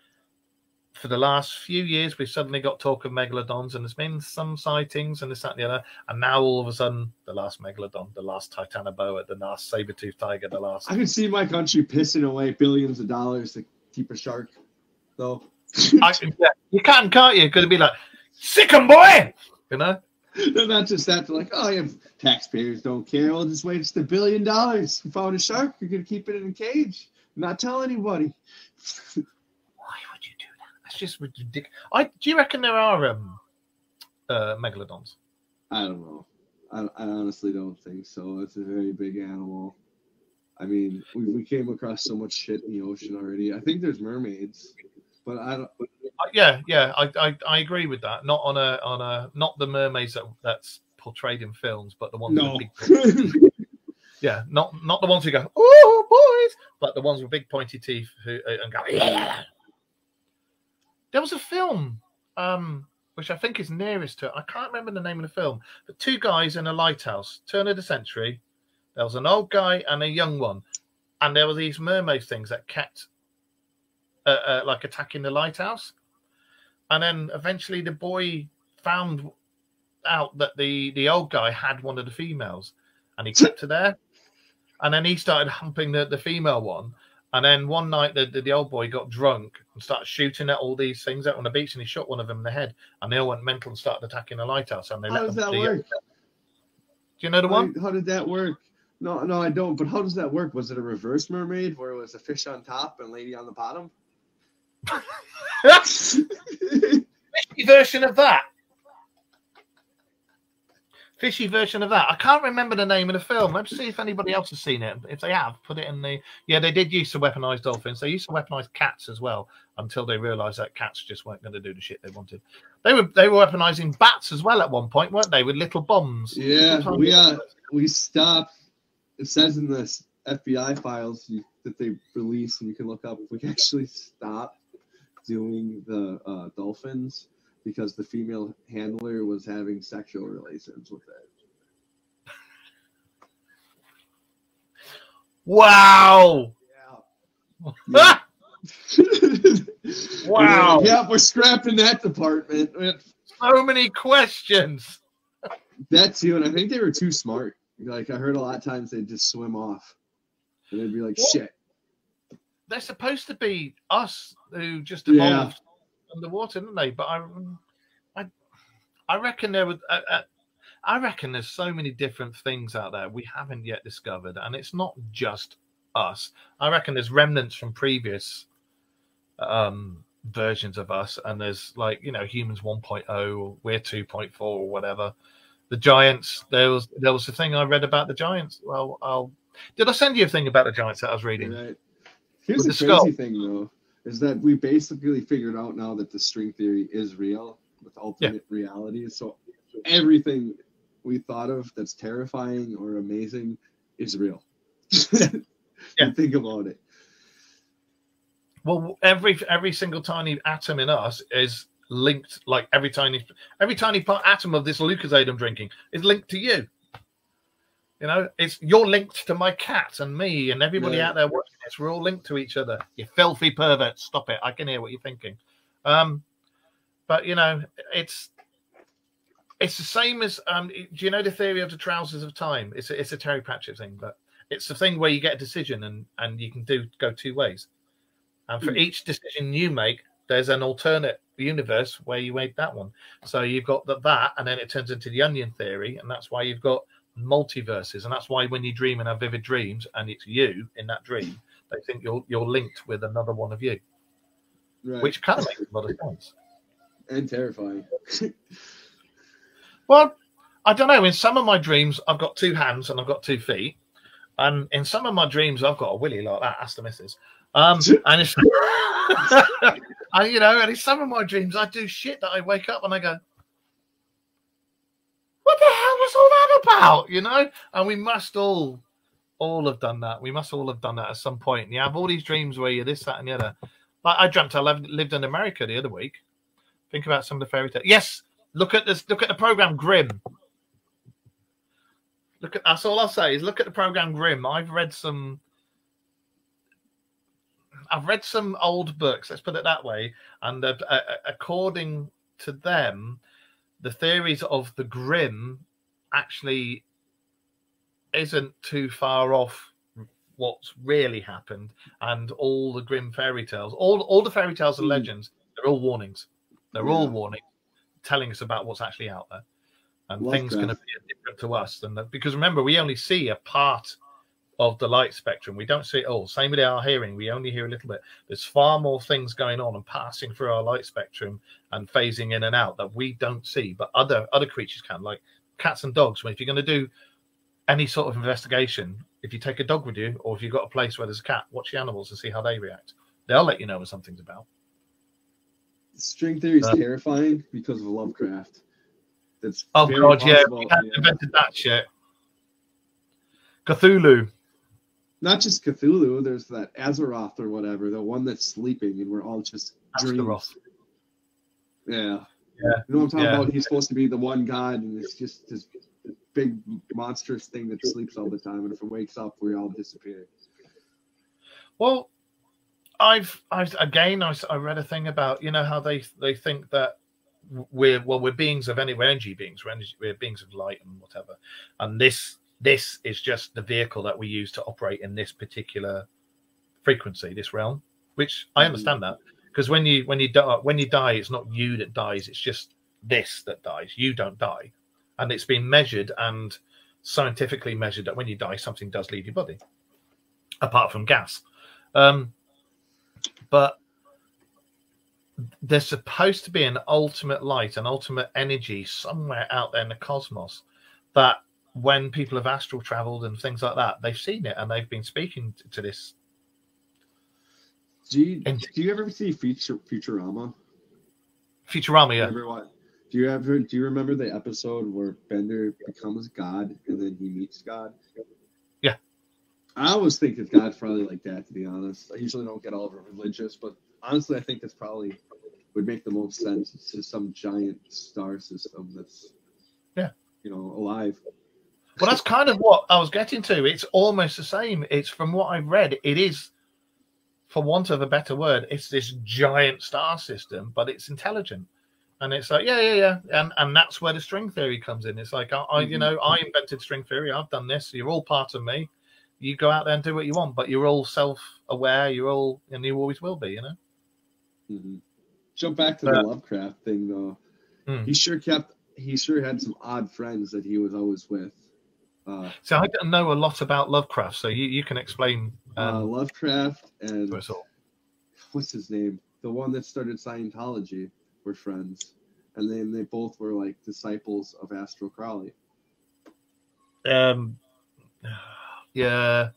for the last few years we've suddenly got talk of megalodons, and there's been some sightings and this, that, and the other, and now all of a sudden the last megalodon, the last Titanoboa, the last saber-toothed tiger, the last. I can see my country pissing away billions of dollars to keep a shark, though. You can't you? Because it'd be like, sick 'em, boy! You know? They're not just that. They're like, oh, yeah, taxpayers don't care. We'll just wait. It's $1 billion. We found a shark. You're going to keep it in a cage. Not tell anybody. Why would you do that? That's just ridiculous. Do you reckon there are megalodons? I don't know. I honestly don't think so. It's a very big animal. I mean, we came across so much shit in the ocean already. I think there's mermaids, but I don't. Yeah, I agree with that. Not on a not the mermaids that's portrayed in films, but the ones with big yeah, not the ones who go, oh boys, but the ones with big pointy teeth who and go, yeah. There was a film, which I think is nearest to it. I can't remember the name of the film, but 2 guys in a lighthouse, turn of the century. There was an old guy and a young one, and there were these mermaid things that kept like attacking the lighthouse. And then eventually the boy found out that the old guy had one of the females, and he kept her there. And then he started humping the female one. And then one night the old boy got drunk and started shooting at all these things out on the beach, and he shot one of them in the head, and they all went mental and started attacking the lighthouse. And they how does that work? Do you know the one? How did that work? No, I don't. But how does that work? Was it a reverse mermaid where it was a fish on top and lady on the bottom? Fishy version of that. Fishy version of that. I can't remember the name of the film. Let's see if anybody else has seen it. If they have, put it in the. Yeah, they did use to weaponize dolphins. They used to weaponize cats as well, until they realized that cats just weren't going to do the shit they wanted. They were weaponizing bats as well at one point, weren't they? With little bombs. Yeah, we stopped. It says in the FBI files that they released, and you can look up, we actually stopped doing the dolphins because the female handler was having sexual relations with it. Wow! Yeah. Wow! Yeah, we're scrapping that department. So many questions. That too, and I think they were too smart. Like, I heard a lot of times they'd just swim off, and they'd be like, shit. They're supposed to be us who just evolved underwater, didn't they? But I reckon there would. I reckon there's so many different things out there we haven't yet discovered, and it's not just us. I reckon there's remnants from previous versions of us, and there's like, you know, humans 1.0 or we're 2.4 or whatever. The giants, there was the thing I read about the giants. Well, did I send you a thing about the giants that I was reading? Right. Here's the crazy thing, though, is that we basically figured out now that the string theory is real with ultimate reality. So everything we thought of that's terrifying or amazing is real. Think about it. Well, every single tiny atom in us is linked, like every tiny atom of this Lucozade I'm drinking is linked to you. You know, you're linked to my cat and me and everybody out there watching this. We're all linked to each other. You filthy pervert! Stop it! I can hear what you're thinking. But you know, it's the same as do you know the theory of the trousers of time? It's a Terry Pratchett thing, but it's the thing where you get a decision and you can go two ways. And for each decision you make, there's an alternate universe where you made that one. So you've got that, and then it turns into the onion theory, and that's why you've got multiverses, and that's why when you dream and have vivid dreams, and it's you in that dream, they think you're linked with another one of you, which kind of makes a lot of sense. And terrifying. Well, I don't know. In some of my dreams, I've got 2 hands and I've got 2 feet, and in some of my dreams, I've got a willy like that. Ask the missus. And it's, and you know, and in some of my dreams, I do shit that I wake up and I go, what the hell was all that about? You know, and we must all have done that. We must all have done that at some point. And you have all these dreams where you're this, that, and the other. Like I dreamt I lived in America the other week. Think about some of the fairy tales. Yes, look at this. Look at the program Grimm. That's all I'll say is look at the program Grimm. I've read some old books, let's put it that way, and according to them, the theories of the Grimm actually isn't too far off what's really happened, and all the Grimm fairy tales, all the fairy tales and legends, they're all warnings. They're all warnings, telling us about what's actually out there, and things going to be different to us than that. Because remember, we only see a part of the light spectrum. We don't see it all. Same with our hearing. We only hear a little bit. There's far more things going on and passing through our light spectrum and phasing in and out that we don't see, but other creatures can, like cats and dogs. If you're going to do any sort of investigation, if you take a dog with you, or if you've got a place where there's a cat, watch the animals and see how they react. They'll let you know when something's about. String theory is terrifying because of Lovecraft. That's God, yeah, we hadn't invented that shit. Cthulhu. Not just Cthulhu, there's that Azeroth or whatever, the one that's sleeping, and we're all just dreams. Yeah. You know what I'm talking about? He's supposed to be the one god, and it's just this big monstrous thing that sleeps all the time, and if it wakes up, we all disappear. Well, I read a thing about, you know, how they think that we're beings of we're energy beings, we're beings of light and whatever, and this is just the vehicle that we use to operate in this particular frequency, this realm. Which I understand that, because when you die, it's not you that dies; it's just this that dies. You don't die, and it's been measured and scientifically measured that when you die, something does leave your body, apart from gas. But there's supposed to be an ultimate light, an ultimate energy somewhere out there in the cosmos that, when people have astral traveled and things like that, they've seen it and they've been speaking to this. Do you ever see Futurama? Futurama, yeah. Do you remember the episode where Bender becomes God and then he meets God? Yeah. I always think of God probably like that, to be honest. I usually don't get all religious, but honestly, I think this probably would make the most sense. It's just some giant star system that's, alive. Well, that's kind of what I was getting to. It's almost the same. It's, from what I've read, it is, for want of a better word, it's this giant star system, but it's intelligent. And it's like, yeah. And that's where the string theory comes in. It's like, I invented string theory. I've done this. You're all part of me. You go out there and do what you want, but you're all self-aware. And you always will be, you know? Mm-hmm. Jump back to the Lovecraft thing, though. He sure had some odd friends that he was always with. So I don't know a lot about Lovecraft, so you can explain. Lovecraft and what's his name? The one that started Scientology were friends, and then they both were like disciples of Aleister Crowley. Yeah.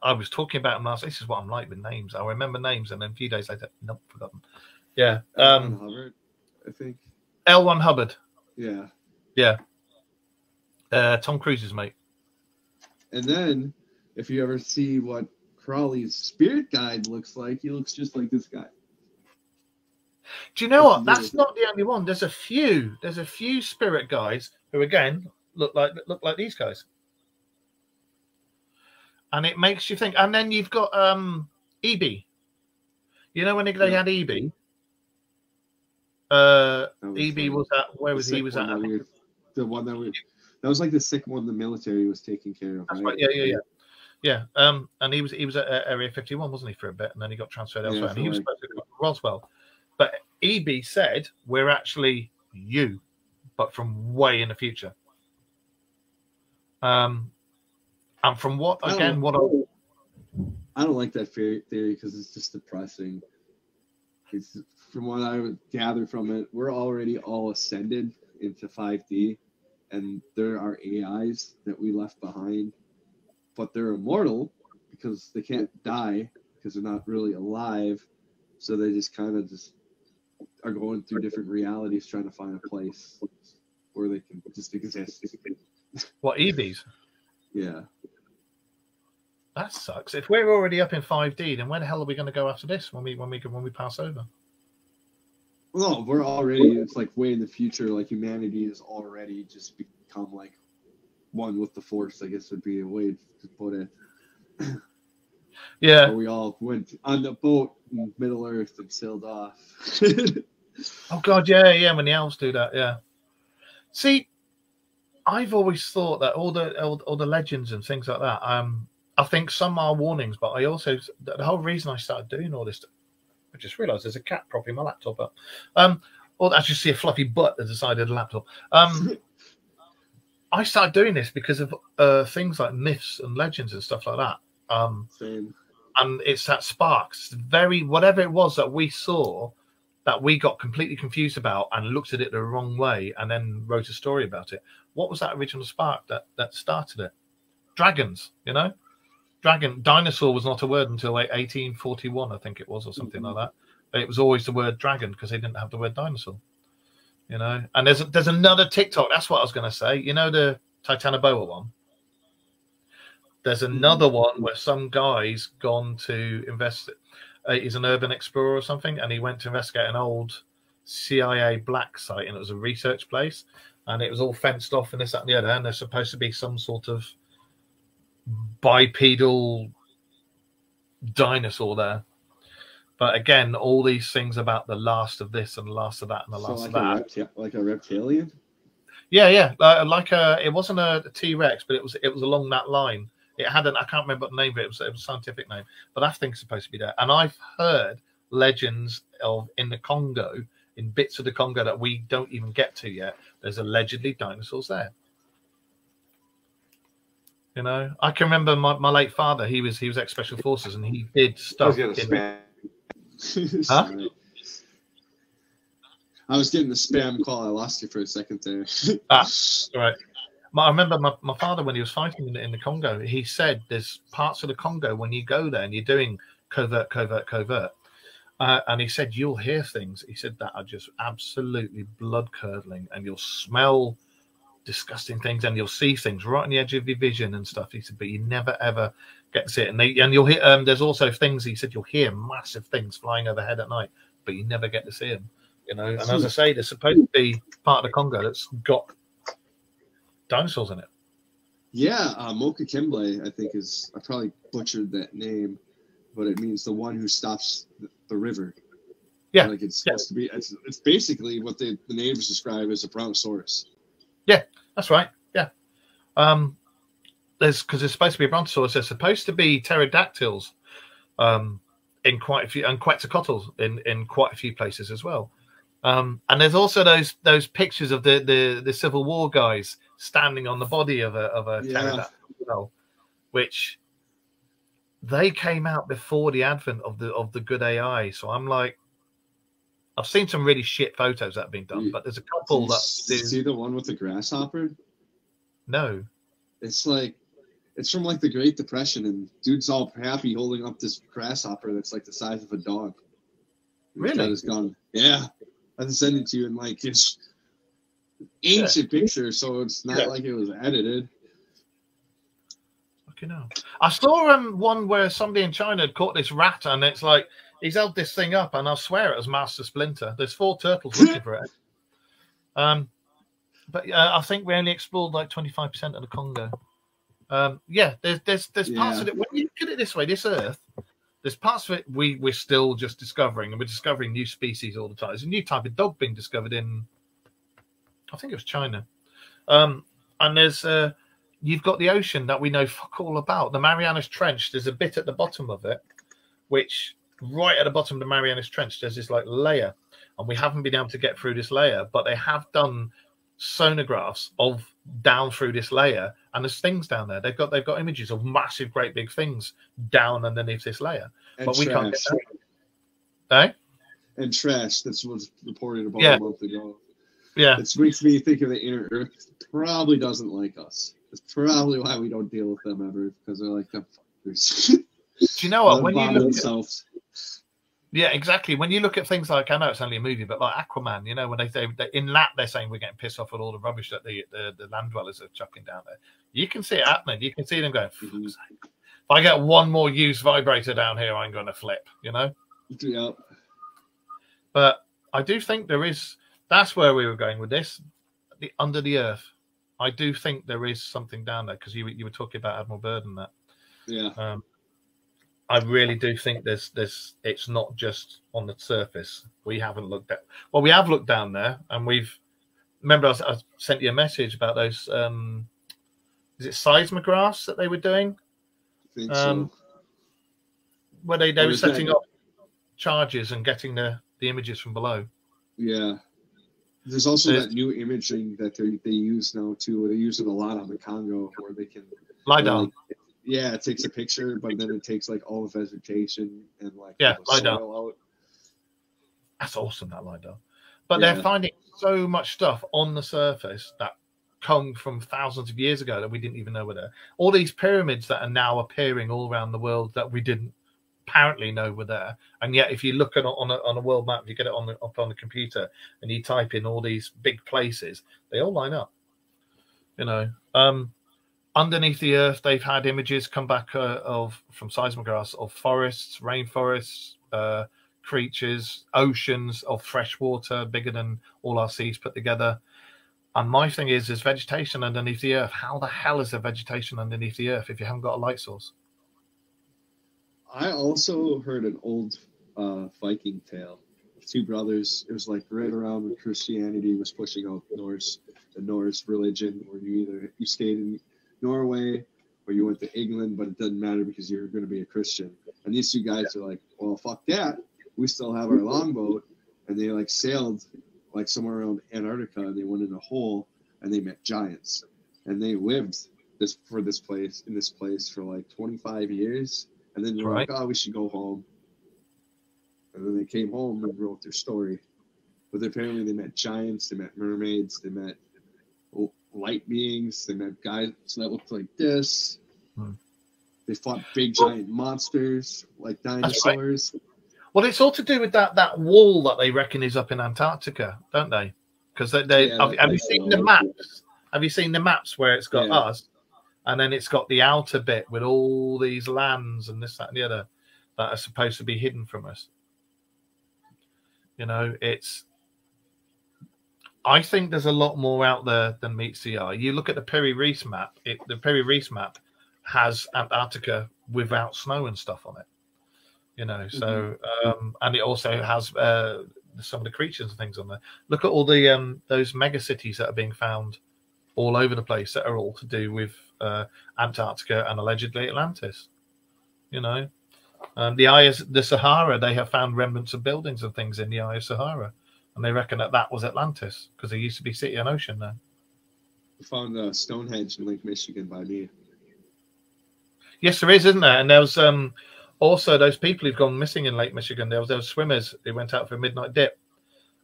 I was talking about him last. This is what I'm like with names. I remember names, and then a few days later, nope, forgotten. Yeah. L. Ron Hubbard, I think. L. Ron Hubbard. Yeah. Yeah. Tom Cruise's mate. And then, if you ever see what Crowley's spirit guide looks like, he looks just like this guy. Do you know what? That's not the only one. There's a few spirit guides who, again, look like these guys. And it makes you think. And then you've got EB. You know when they had EB? EB was at, where was he? Was at the one that was like the sick one the military was taking care of. That's right. Yeah. And he was at Area 51, wasn't he, for a bit, and then he got transferred elsewhere. And he was supposed to go to Roswell, but EB said we're actually you, but from way in the future. And from what I don't like that theory because it's just depressing. It's, from what I would gather from it, we're already all ascended into 5D, and there are AIs that we left behind, but they're immortal because they can't die because they're not really alive. So they just kind of just are going through different realities trying to find a place where they can just exist. What, EBs? Yeah. That sucks. If we're already up in 5D, then where the hell are we going to go after this when we pass over? Well, we're already, it's like way in the future, like humanity has already just become like one with the Force, I guess would be a way to put it. Yeah. So we all went on the boat in Middle Earth and sailed off. Oh God, yeah, when the elves do that, yeah. See, I've always thought that all the legends and things like that, I think some are warnings, but I also, the whole reason I started doing all this, I just realised there's a cat propping my laptop up. Or I just see a fluffy butt at the side of the laptop. I started doing this because of things like myths and legends and stuff like that. Same. And it's that sparks, whatever it was that we saw that we got completely confused about and looked at it the wrong way and then wrote a story about it. What was that original spark that started it? Dragons, you know? Dinosaur was not a word until like 1841, I think it was, or something like that. But it was always the word dragon because they didn't have the word dinosaur, you know. And there's another TikTok. That's what I was going to say. You know the Titanoboa one. There's another one where some guy's gone to invest. He's an urban explorer or something, and he went to investigate an old CIA black site, and it was a research place, and it was all fenced off and this, that, and the other. And there's supposed to be some sort of bipedal dinosaur there, but again, all these things about the last of this and the last of that and the last of that, like a reptilian. Yeah, it wasn't a T-Rex, but it was along that line. It had I can't remember what the name of it. It was a scientific name, but that thing's supposed to be there. And I've heard legends of in the Congo, in bits of the Congo that we don't even get to yet. There's allegedly dinosaurs there. You know, I can remember my late father. He was ex-special forces, and he did stuff. I was getting the spam call. I lost you for a second there. Right. I remember my father when he was fighting in the Congo. He said there's parts of the Congo when you go there and you're doing covert, and he said you'll hear things. He said that are just absolutely blood curdling, and you'll smell disgusting things and you'll see things right on the edge of your vision and stuff. He said, but you never ever get to see it. And you'll hear there's also things, he said, you'll hear massive things flying overhead at night, but you never get to see them, you know. And as I say, there's supposed to be part of the Congo that's got dinosaurs in it. Yeah, Moka Kimble, I think I probably butchered that name, but it means the one who stops the river. Yeah, like it's supposed to be. It's basically what the natives describe as a brontosaurus. Yeah, that's right. Yeah, because it's supposed to be a brontosaurus. There's supposed to be pterodactyls in quite a few, and quetzalcoatls in quite a few places as well. And there's also those pictures of the Civil War guys standing on the body of a pterodactyl, which they came out before the advent of the good AI. So I'm like, I've seen some really shit photos that have been done, but there's a couple that see the one with the grasshopper. No, it's from like the Great Depression, and dude's all happy holding up this grasshopper that's like the size of a dog. Really? His gun. Yeah, I can send it to you in like it's ancient picture, so it's not like it was edited. Okay, no. I saw one where somebody in China had caught this rat, and it's like he's held this thing up, and I swear it was Master Splinter. There's 4 turtles looking for it. But I think we only explored like 25% of the Congo. There's parts of it. When you look at it this way, this Earth, there's parts of it we're still just discovering, and we're discovering new species all the time. There's a new type of dog being discovered in, I think it was China. And there's you've got the ocean that we know fuck all about. The Marianas Trench, there's a bit at the bottom of it, which right at the bottom of the Marianas Trench, there's this like layer, and we haven't been able to get through this layer, but they have done sonographs of down through this layer, and there's things down there. They've got images of massive, great big things down underneath this layer, and but trash. We can't get that. And trash. That's what's reported about a month ago. Yeah, it makes me think of the inner Earth probably doesn't like us. It's probably why we don't deal with them ever, because they're like the fuckers. Do you know what? When you look themselves. Yeah, exactly. When you look at things like, I know it's only a movie, but like Aquaman, you know, when they say in that they're saying we're getting pissed off with all the rubbish that the land dwellers are chucking down there. You can see it happening. You can see them going, if I get one more used vibrator down here, I'm going to flip, you know? Yeah. But I do think that's where we were going with this, under the earth. I do think there is something down there, because you were talking about Admiral Byrd and that. Yeah. I really do think there's it's not just on the surface. We haven't looked at, well, we have looked down there, and remember I sent you a message about those is it seismographs that they were doing? I think so. Where they were setting up charges and getting the images from below. Yeah. There's also that new imaging that they use now too. They use it a lot on the Congo, where they can LiDAR. Yeah, it takes a picture, but then it takes like all the vegetation and like LiDAR. Out. That's awesome, that LiDAR. But they're finding so much stuff on the surface that come from thousands of years ago that we didn't even know were there. All these pyramids that are now appearing all around the world that we didn't apparently know were there, and yet if you look at it on a world map, you get it up on the computer, and you type in all these big places, they all line up. You know. Underneath the earth, they've had images come back from seismographs of forests, rainforests, creatures, oceans of fresh water, bigger than all our seas put together. And my thing is, there's vegetation underneath the earth. How the hell is there vegetation underneath the earth if you haven't got a light source? I also heard an old Viking tale of 2 brothers. It was like right around when Christianity was pushing out the Norse religion, where you stayed in Norway, or you went to England, but it doesn't matter because you're going to be a Christian. And these 2 guys are like, well, fuck that. We still have our longboat. And they like sailed like somewhere around Antarctica, and they went in a hole, and they met giants. And they lived in this place for like 25 years. And then they're like, oh, we should go home. And then they came home and wrote their story. But apparently they met giants, they met mermaids, they met light beings, they met guys that looked like this. They fought big giant monsters like dinosaurs. Right. Well, it's all to do with that wall that they reckon is up in Antarctica, don't they? Because have you seen the maps? Have you seen the maps where it's got us, and then it's got the outer bit with all these lands and this, that, and the other that are supposed to be hidden from us? You know, I think there's a lot more out there than meets the eye. You look at the Piri Reis map. The Piri Reis map has Antarctica without snow and stuff on it. You know, so and it also has some of the creatures and things on there. Look at all the those mega cities that are being found all over the place that are all to do with Antarctica and allegedly Atlantis. You know, the Sahara. They have found remnants of buildings and things in the Eye of Sahara. And they reckon that was Atlantis, because there used to be city and ocean there. We found Stonehenge in Lake Michigan by me. Yes, there is, isn't there? And there was also those people who've gone missing in Lake Michigan. There was those swimmers who went out for a midnight dip,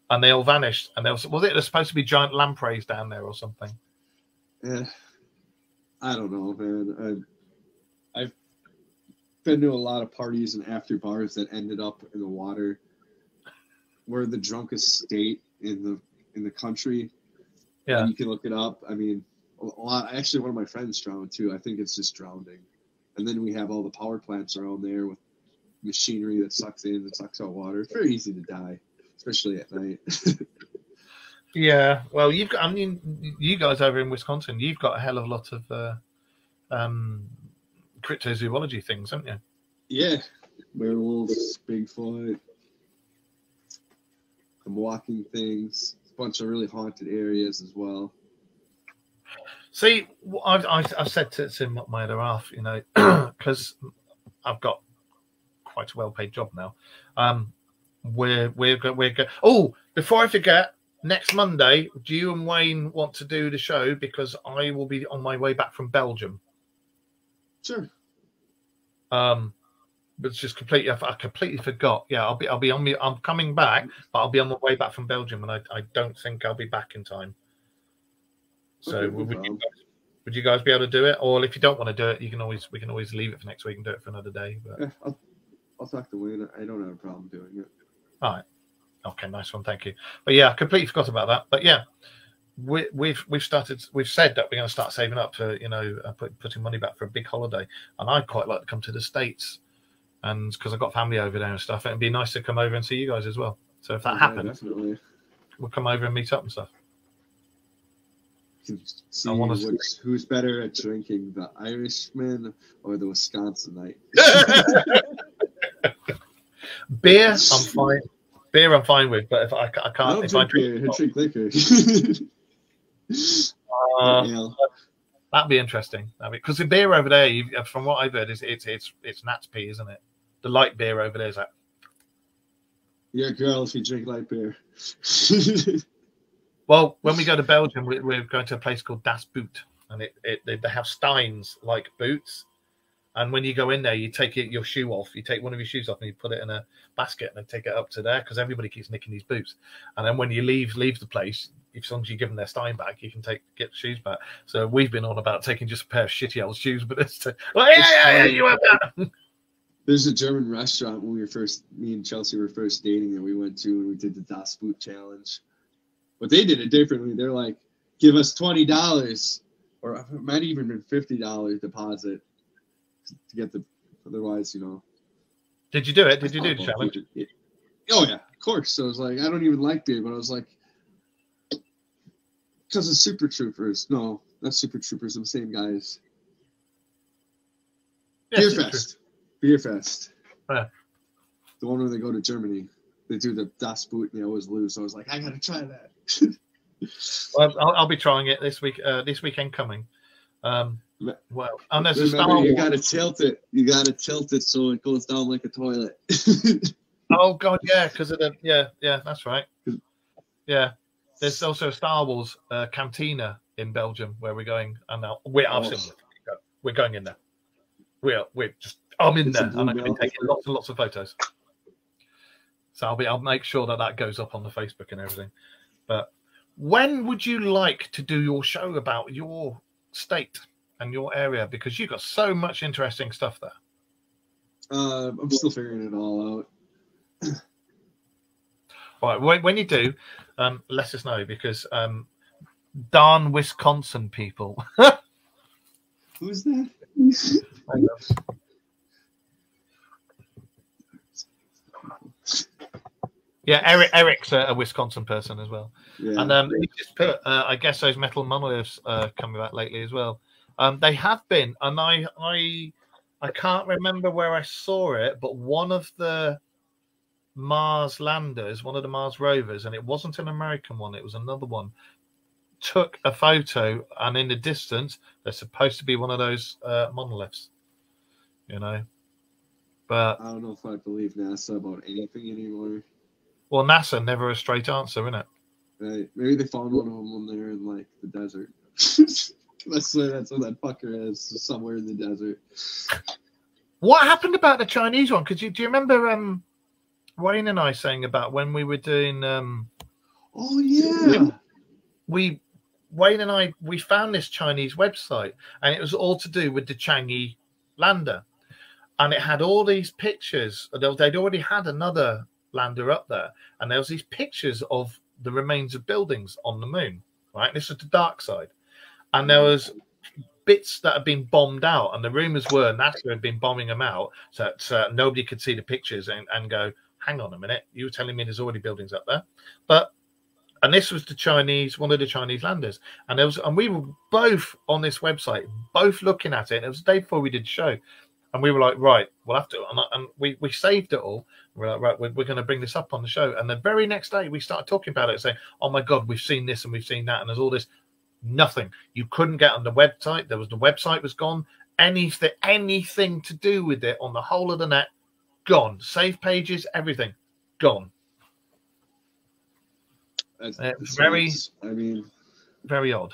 and they all vanished. And there was there's supposed to be giant lampreys down there or something? Yeah, I don't know, man. I've been to a lot of parties and after bars that ended up in the water. We're the drunkest state in the country. Yeah, and you can look it up. I mean, a lot. Actually, one of my friends drowned too. I think it's just drowning. And then we have all the power plants around there with machinery that sucks in and sucks out water. It's very easy to die, especially at night. Yeah. Well, you guys over in Wisconsin, you've got a hell of a lot of cryptozoology things, haven't you? Yeah. Werewolves, Bigfoot, some walking things, a bunch of really haunted areas as well. See, I've said to my other half, because I've got quite a well-paid job now. We're good. Oh, before I forget, next Monday, do you and Wayne want to do the show? Because I will be on my way back from Belgium. Sure. But it's just completely. I completely forgot. Yeah, I'll be on me. I'm coming back, but I'll be on my way back from Belgium, and I don't think I'll be back in time. So okay, would you guys be able to do it? Or if you don't want to do it, we can always leave it for next week and do it for another day. But yeah, I'll talk to Wayne. I don't have a problem doing it. All right. Okay, nice one. Thank you. But yeah, I completely forgot about that. But yeah, we've said that we're going to start saving up for putting money back for a big holiday, and I'd quite like to come to the States, and because I've got family over there and stuff, it'd be nice to come over and see you guys as well. So if that happens, definitely. We'll come over and meet up and stuff. See who's better at drinking, the Irishman or the Wisconsinite. Beer, I'm fine. Beer, I'm fine with, but if I can't, I drink liquor. That'd be interesting. Because the beer over there, from what I've heard, it's Nat's Pee, isn't it? The light beer over there is like. You're a girl if you drink light beer. Well, when we go to Belgium, we're going to a place called Das Boot, and they have steins like boots. And when you go in there, you take your shoe off. You take one of your shoes off and you put it in a basket and then take it up to there because everybody keeps nicking these boots. And then when you leave the place, as long as you give them their stein back, you can get the shoes back. So we've been on about taking just a pair of shitty old shoes, but you have that. There's a German restaurant when me and Chelsea were first dating that we went to, and we did the Das Boot challenge. But they did it differently. They're like, give us $20, or it might even been $50 deposit to get otherwise, Did you do it? Did you do the challenge? Oh, yeah, of course. So I was like, I don't even like beer, but I was like, because of Super Troopers. No, not Super Troopers, the same guys. Yeah, Beer Fest. Yeah. The one where they go to Germany. They do the Das Boot and they always lose. So I was like, I got to try that. Well, I'll be trying it this weekend coming. Well, and there's Remember, a Star Wars. You got to tilt it. You got to tilt it so it goes down like a toilet. Oh God, yeah, because of yeah, that's right. Yeah, there's also a Star Wars cantina in Belgium where we're going, and we're going in there. I'm in there, and I'm going to be taking lots and lots of photos. So I'll make sure that goes up on the Facebook and everything. But when would you like to do your show about your state and your area? Because you've got so much interesting stuff there. I'm still figuring it all out. All right, when you do, let us know, because darn Wisconsin people. Who's that? Yeah, Eric's a Wisconsin person as well. Yeah. And he just put, I guess those metal monoliths coming back lately as well. They have been, and I can't remember where I saw it, but one of the Mars landers, one of the Mars rovers, and it wasn't an American one, it was another one, took a photo, and in the distance, there's supposed to be one of those monoliths, But I don't know if I believe NASA about anything anymore. Well, NASA, never a straight answer, isn't it? Right. Maybe they found one of them when they're in like the desert. That's what that fucker is, somewhere in the desert. What happened about the Chinese one? Because do you remember Wayne and I saying about when we were doing? Oh yeah. Wayne and I found this Chinese website, and it was all to do with the Changi lander, and it had all these pictures. They'd already had another lander up there, and there was these pictures of the remains of buildings on the moon. Right, this is the dark side, and there was bits that had been bombed out, and the rumors were NASA had been bombing them out so that nobody could see the pictures and go, hang on a minute, you were telling me there's already buildings up there. And this was one of the Chinese landers, and we were both on this website, both looking at it. And it was the day before we did the show, and we were like, right, we'll have to, and we saved it all. We're like, right, we're going to bring this up on the show. And the very next day, we started talking about it, saying, oh my God, we've seen this and we've seen that, and there's all this. Nothing. You couldn't get on the website. The website was gone. Anything to do with it on the whole of the net, gone. Save pages, everything, gone. That's very, I mean, very odd.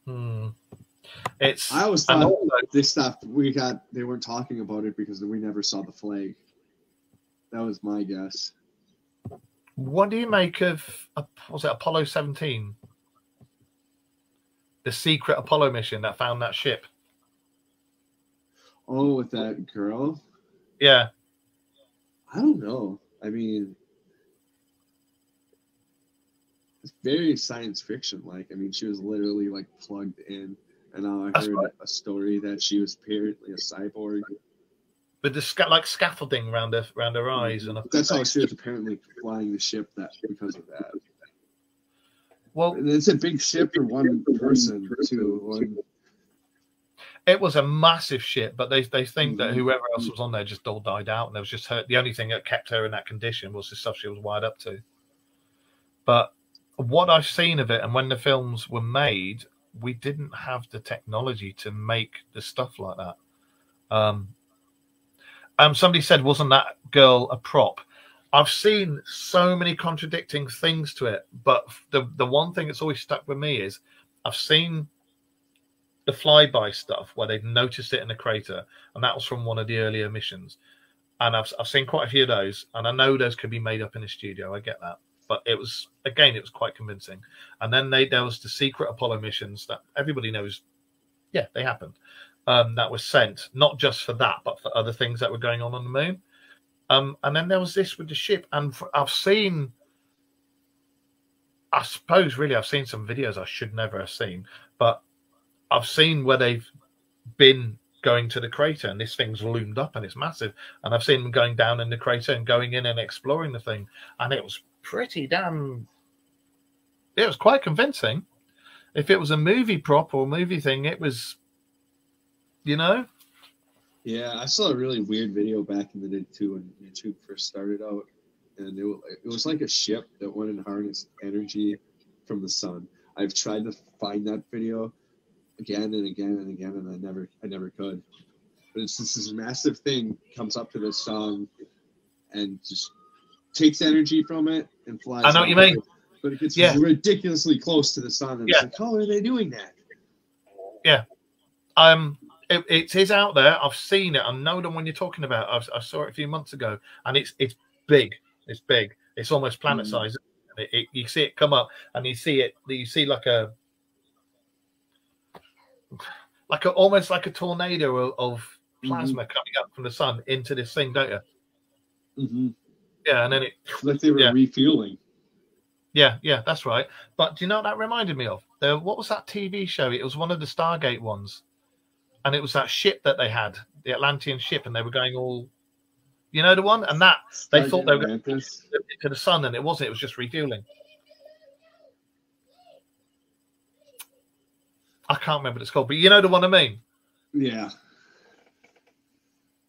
I always thought this stuff they weren't talking about it because we never saw the flag. That was my guess. What do you make of, was it Apollo 17? The secret Apollo mission that found that ship. Oh, with that girl? Yeah. I don't know. I mean, it's very science fiction-like. I mean, she was literally, like, plugged in. And now I heard a story that she was apparently a cyborg. With the scaffolding around her eyes, and that's how she was apparently flying the ship. Because of that. Well, and it's a big ship for one person too. It was a massive ship, but they think that whoever else was on there just all died out, and there was just her. The only thing that kept her in that condition was the stuff she was wired up to. But what I've seen of it, and when the films were made, we didn't have the technology to make the stuff like that. Somebody said, wasn't that girl a prop? I've seen so many contradicting things to it, but the one thing that's always stuck with me is I've seen the flyby stuff where they've noticed it in the crater, and that was from one of the earlier missions. And I've seen quite a few of those, and I know those could be made up in a studio. I get that, but it was quite convincing. And then there was the secret Apollo missions that everybody knows, yeah, they happened. That was sent, not just for that, but for other things that were going on the moon. And then there was this with the ship. And I've seen some videos I should never have seen, but I've seen where they've been going to the crater and this thing's loomed up and it's massive. And I've seen them going down in the crater and going in and exploring the thing. And it was it was quite convincing. If it was a movie prop or a movie thing, it was, Yeah, I saw a really weird video back in the day too when YouTube first started out, and it was like a ship that went and harnessed energy from the sun. I've tried to find that video again and again and again, and I never could. But it's just this massive thing comes up to the sun and just takes energy from it and flies. I know what you mean. But it gets ridiculously close to the sun, and it's like, how are they doing that? Yeah. It is out there. I've seen it. I know the one you're talking about. I saw it a few months ago, and it's big. It's big. It's almost planet size. You see it come up, and you see like almost like a tornado of plasma coming up from the sun into this thing, don't you? Mm-hmm. Yeah, and then it's like they were refueling. Yeah, that's right. But do you know what that reminded me of? What was that TV show? It was one of the Stargate ones. And it was that ship that they had, the Atlantean ship, and they were going all, the one? And that, they thought they were going to the sun, and it wasn't. It was just refueling. I can't remember what it's called, but you know the one I mean? Yeah.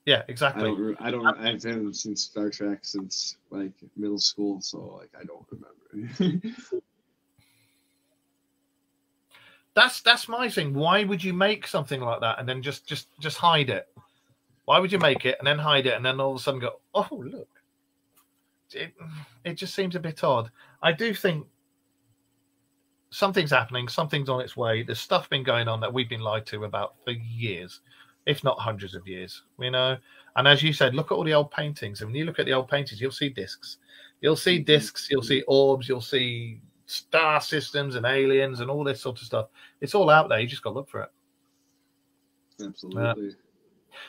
Yeah, exactly. I haven't seen Star Trek since, like, middle school, so, like, I don't remember. That's my thing. Why would you make something like that and then just hide it? Why would you make it and then hide it and then all of a sudden go, oh, look, it just seems a bit odd. I do think something's happening, something's on its way. There's stuff been going on that we've been lied to about for years, if not hundreds of years, you know. And as you said, look at all the old paintings. And when you look at the old paintings, you'll see discs. You'll see discs, you'll see orbs, you'll see star systems and aliens and all this sort of stuff. It's all out there. You just got to look for it. Absolutely.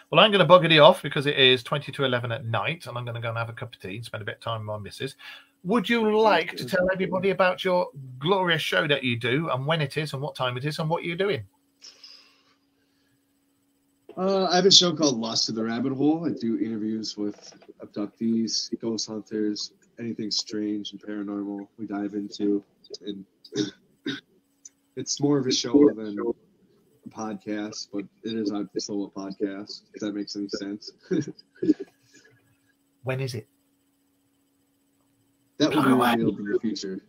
Well, I'm going to bugger you off because it is 20 to 11 at night, and I'm going to go and have a cup of tea and spend a bit of time with my missus. Would you like to tell everybody about your glorious show that you do and when it is and what time it is and what you're doing? I have a show called Lost to the Rabbit Hole. I do interviews with abductees, ghost hunters, anything strange and paranormal we dive into. And it's more of a show than a podcast, but it is still a podcast, if that makes any sense. When is it? That will be revealed in the future.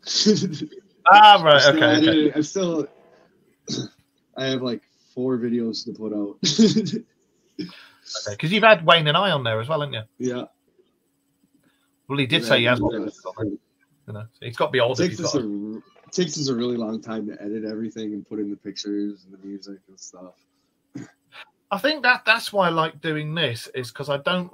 Right, okay. I have like 4 videos to put out. Okay, because you've had Wayne and I on there as well, haven't you? Yeah. Well, he did say he has one. You know, so he's got to be older. It takes us a really long time to edit everything and put in the pictures and the music and stuff. I think that's why I like doing this, is because I can't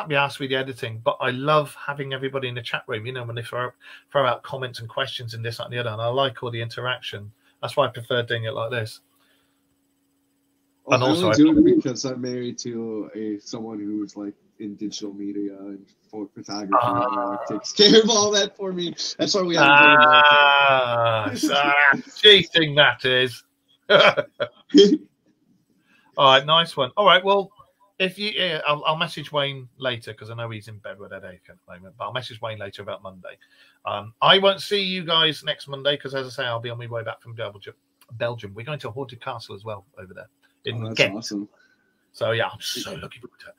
be asked with the editing, but I love having everybody in the chat room, you know, when they throw out comments and questions and this, that, and the other, and I like all the interaction. That's why I prefer doing it like this. Well, and also, I do it because I'm married to someone who's like in digital media and for photography, and takes care of all that for me. That's why we have cheating, that is. All right, nice one. All right, well, I'll message Wayne later because I know he's in bed with a headache at the moment. But I'll message Wayne later about Monday. I won't see you guys next Monday because, as I say, I'll be on my way back from Belgium. We're going to a haunted castle as well over there in Ghent. Awesome. So yeah, I'm so looking forward to it.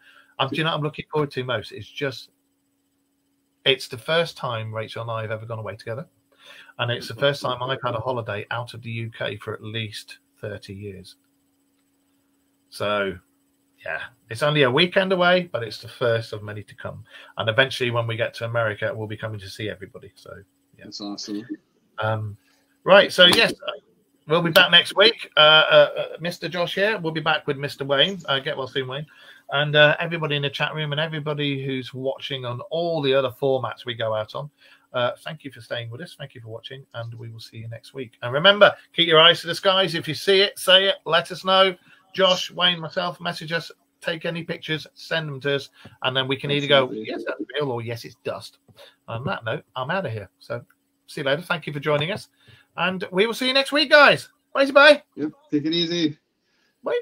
Do you know what I'm looking forward to most? It's the first time Rachel and I have ever gone away together, and it's the first time I've had a holiday out of the UK for at least 30 years. So. Yeah, it's only a weekend away, but it's the first of many to come. And eventually, when we get to America, we'll be coming to see everybody. So, yeah. That's awesome. Right, so yes, we'll be back next week. Mr. Josh here. We'll be back with Mr. Wayne. Get well soon, Wayne. And everybody in the chat room and everybody who's watching on all the other formats we go out on. Thank you for staying with us. Thank you for watching, and we will see you next week. And remember, keep your eyes to the skies. If you see it, say it. Let us know. Josh, Wayne, myself, message us, take any pictures, send them to us, and then we can either go, yes, that's real, or yes, it's dust. On that note, I'm out of here. So see you later. Thank you for joining us. And we will see you next week, guys. Bye. Yep. Take it easy. Bye.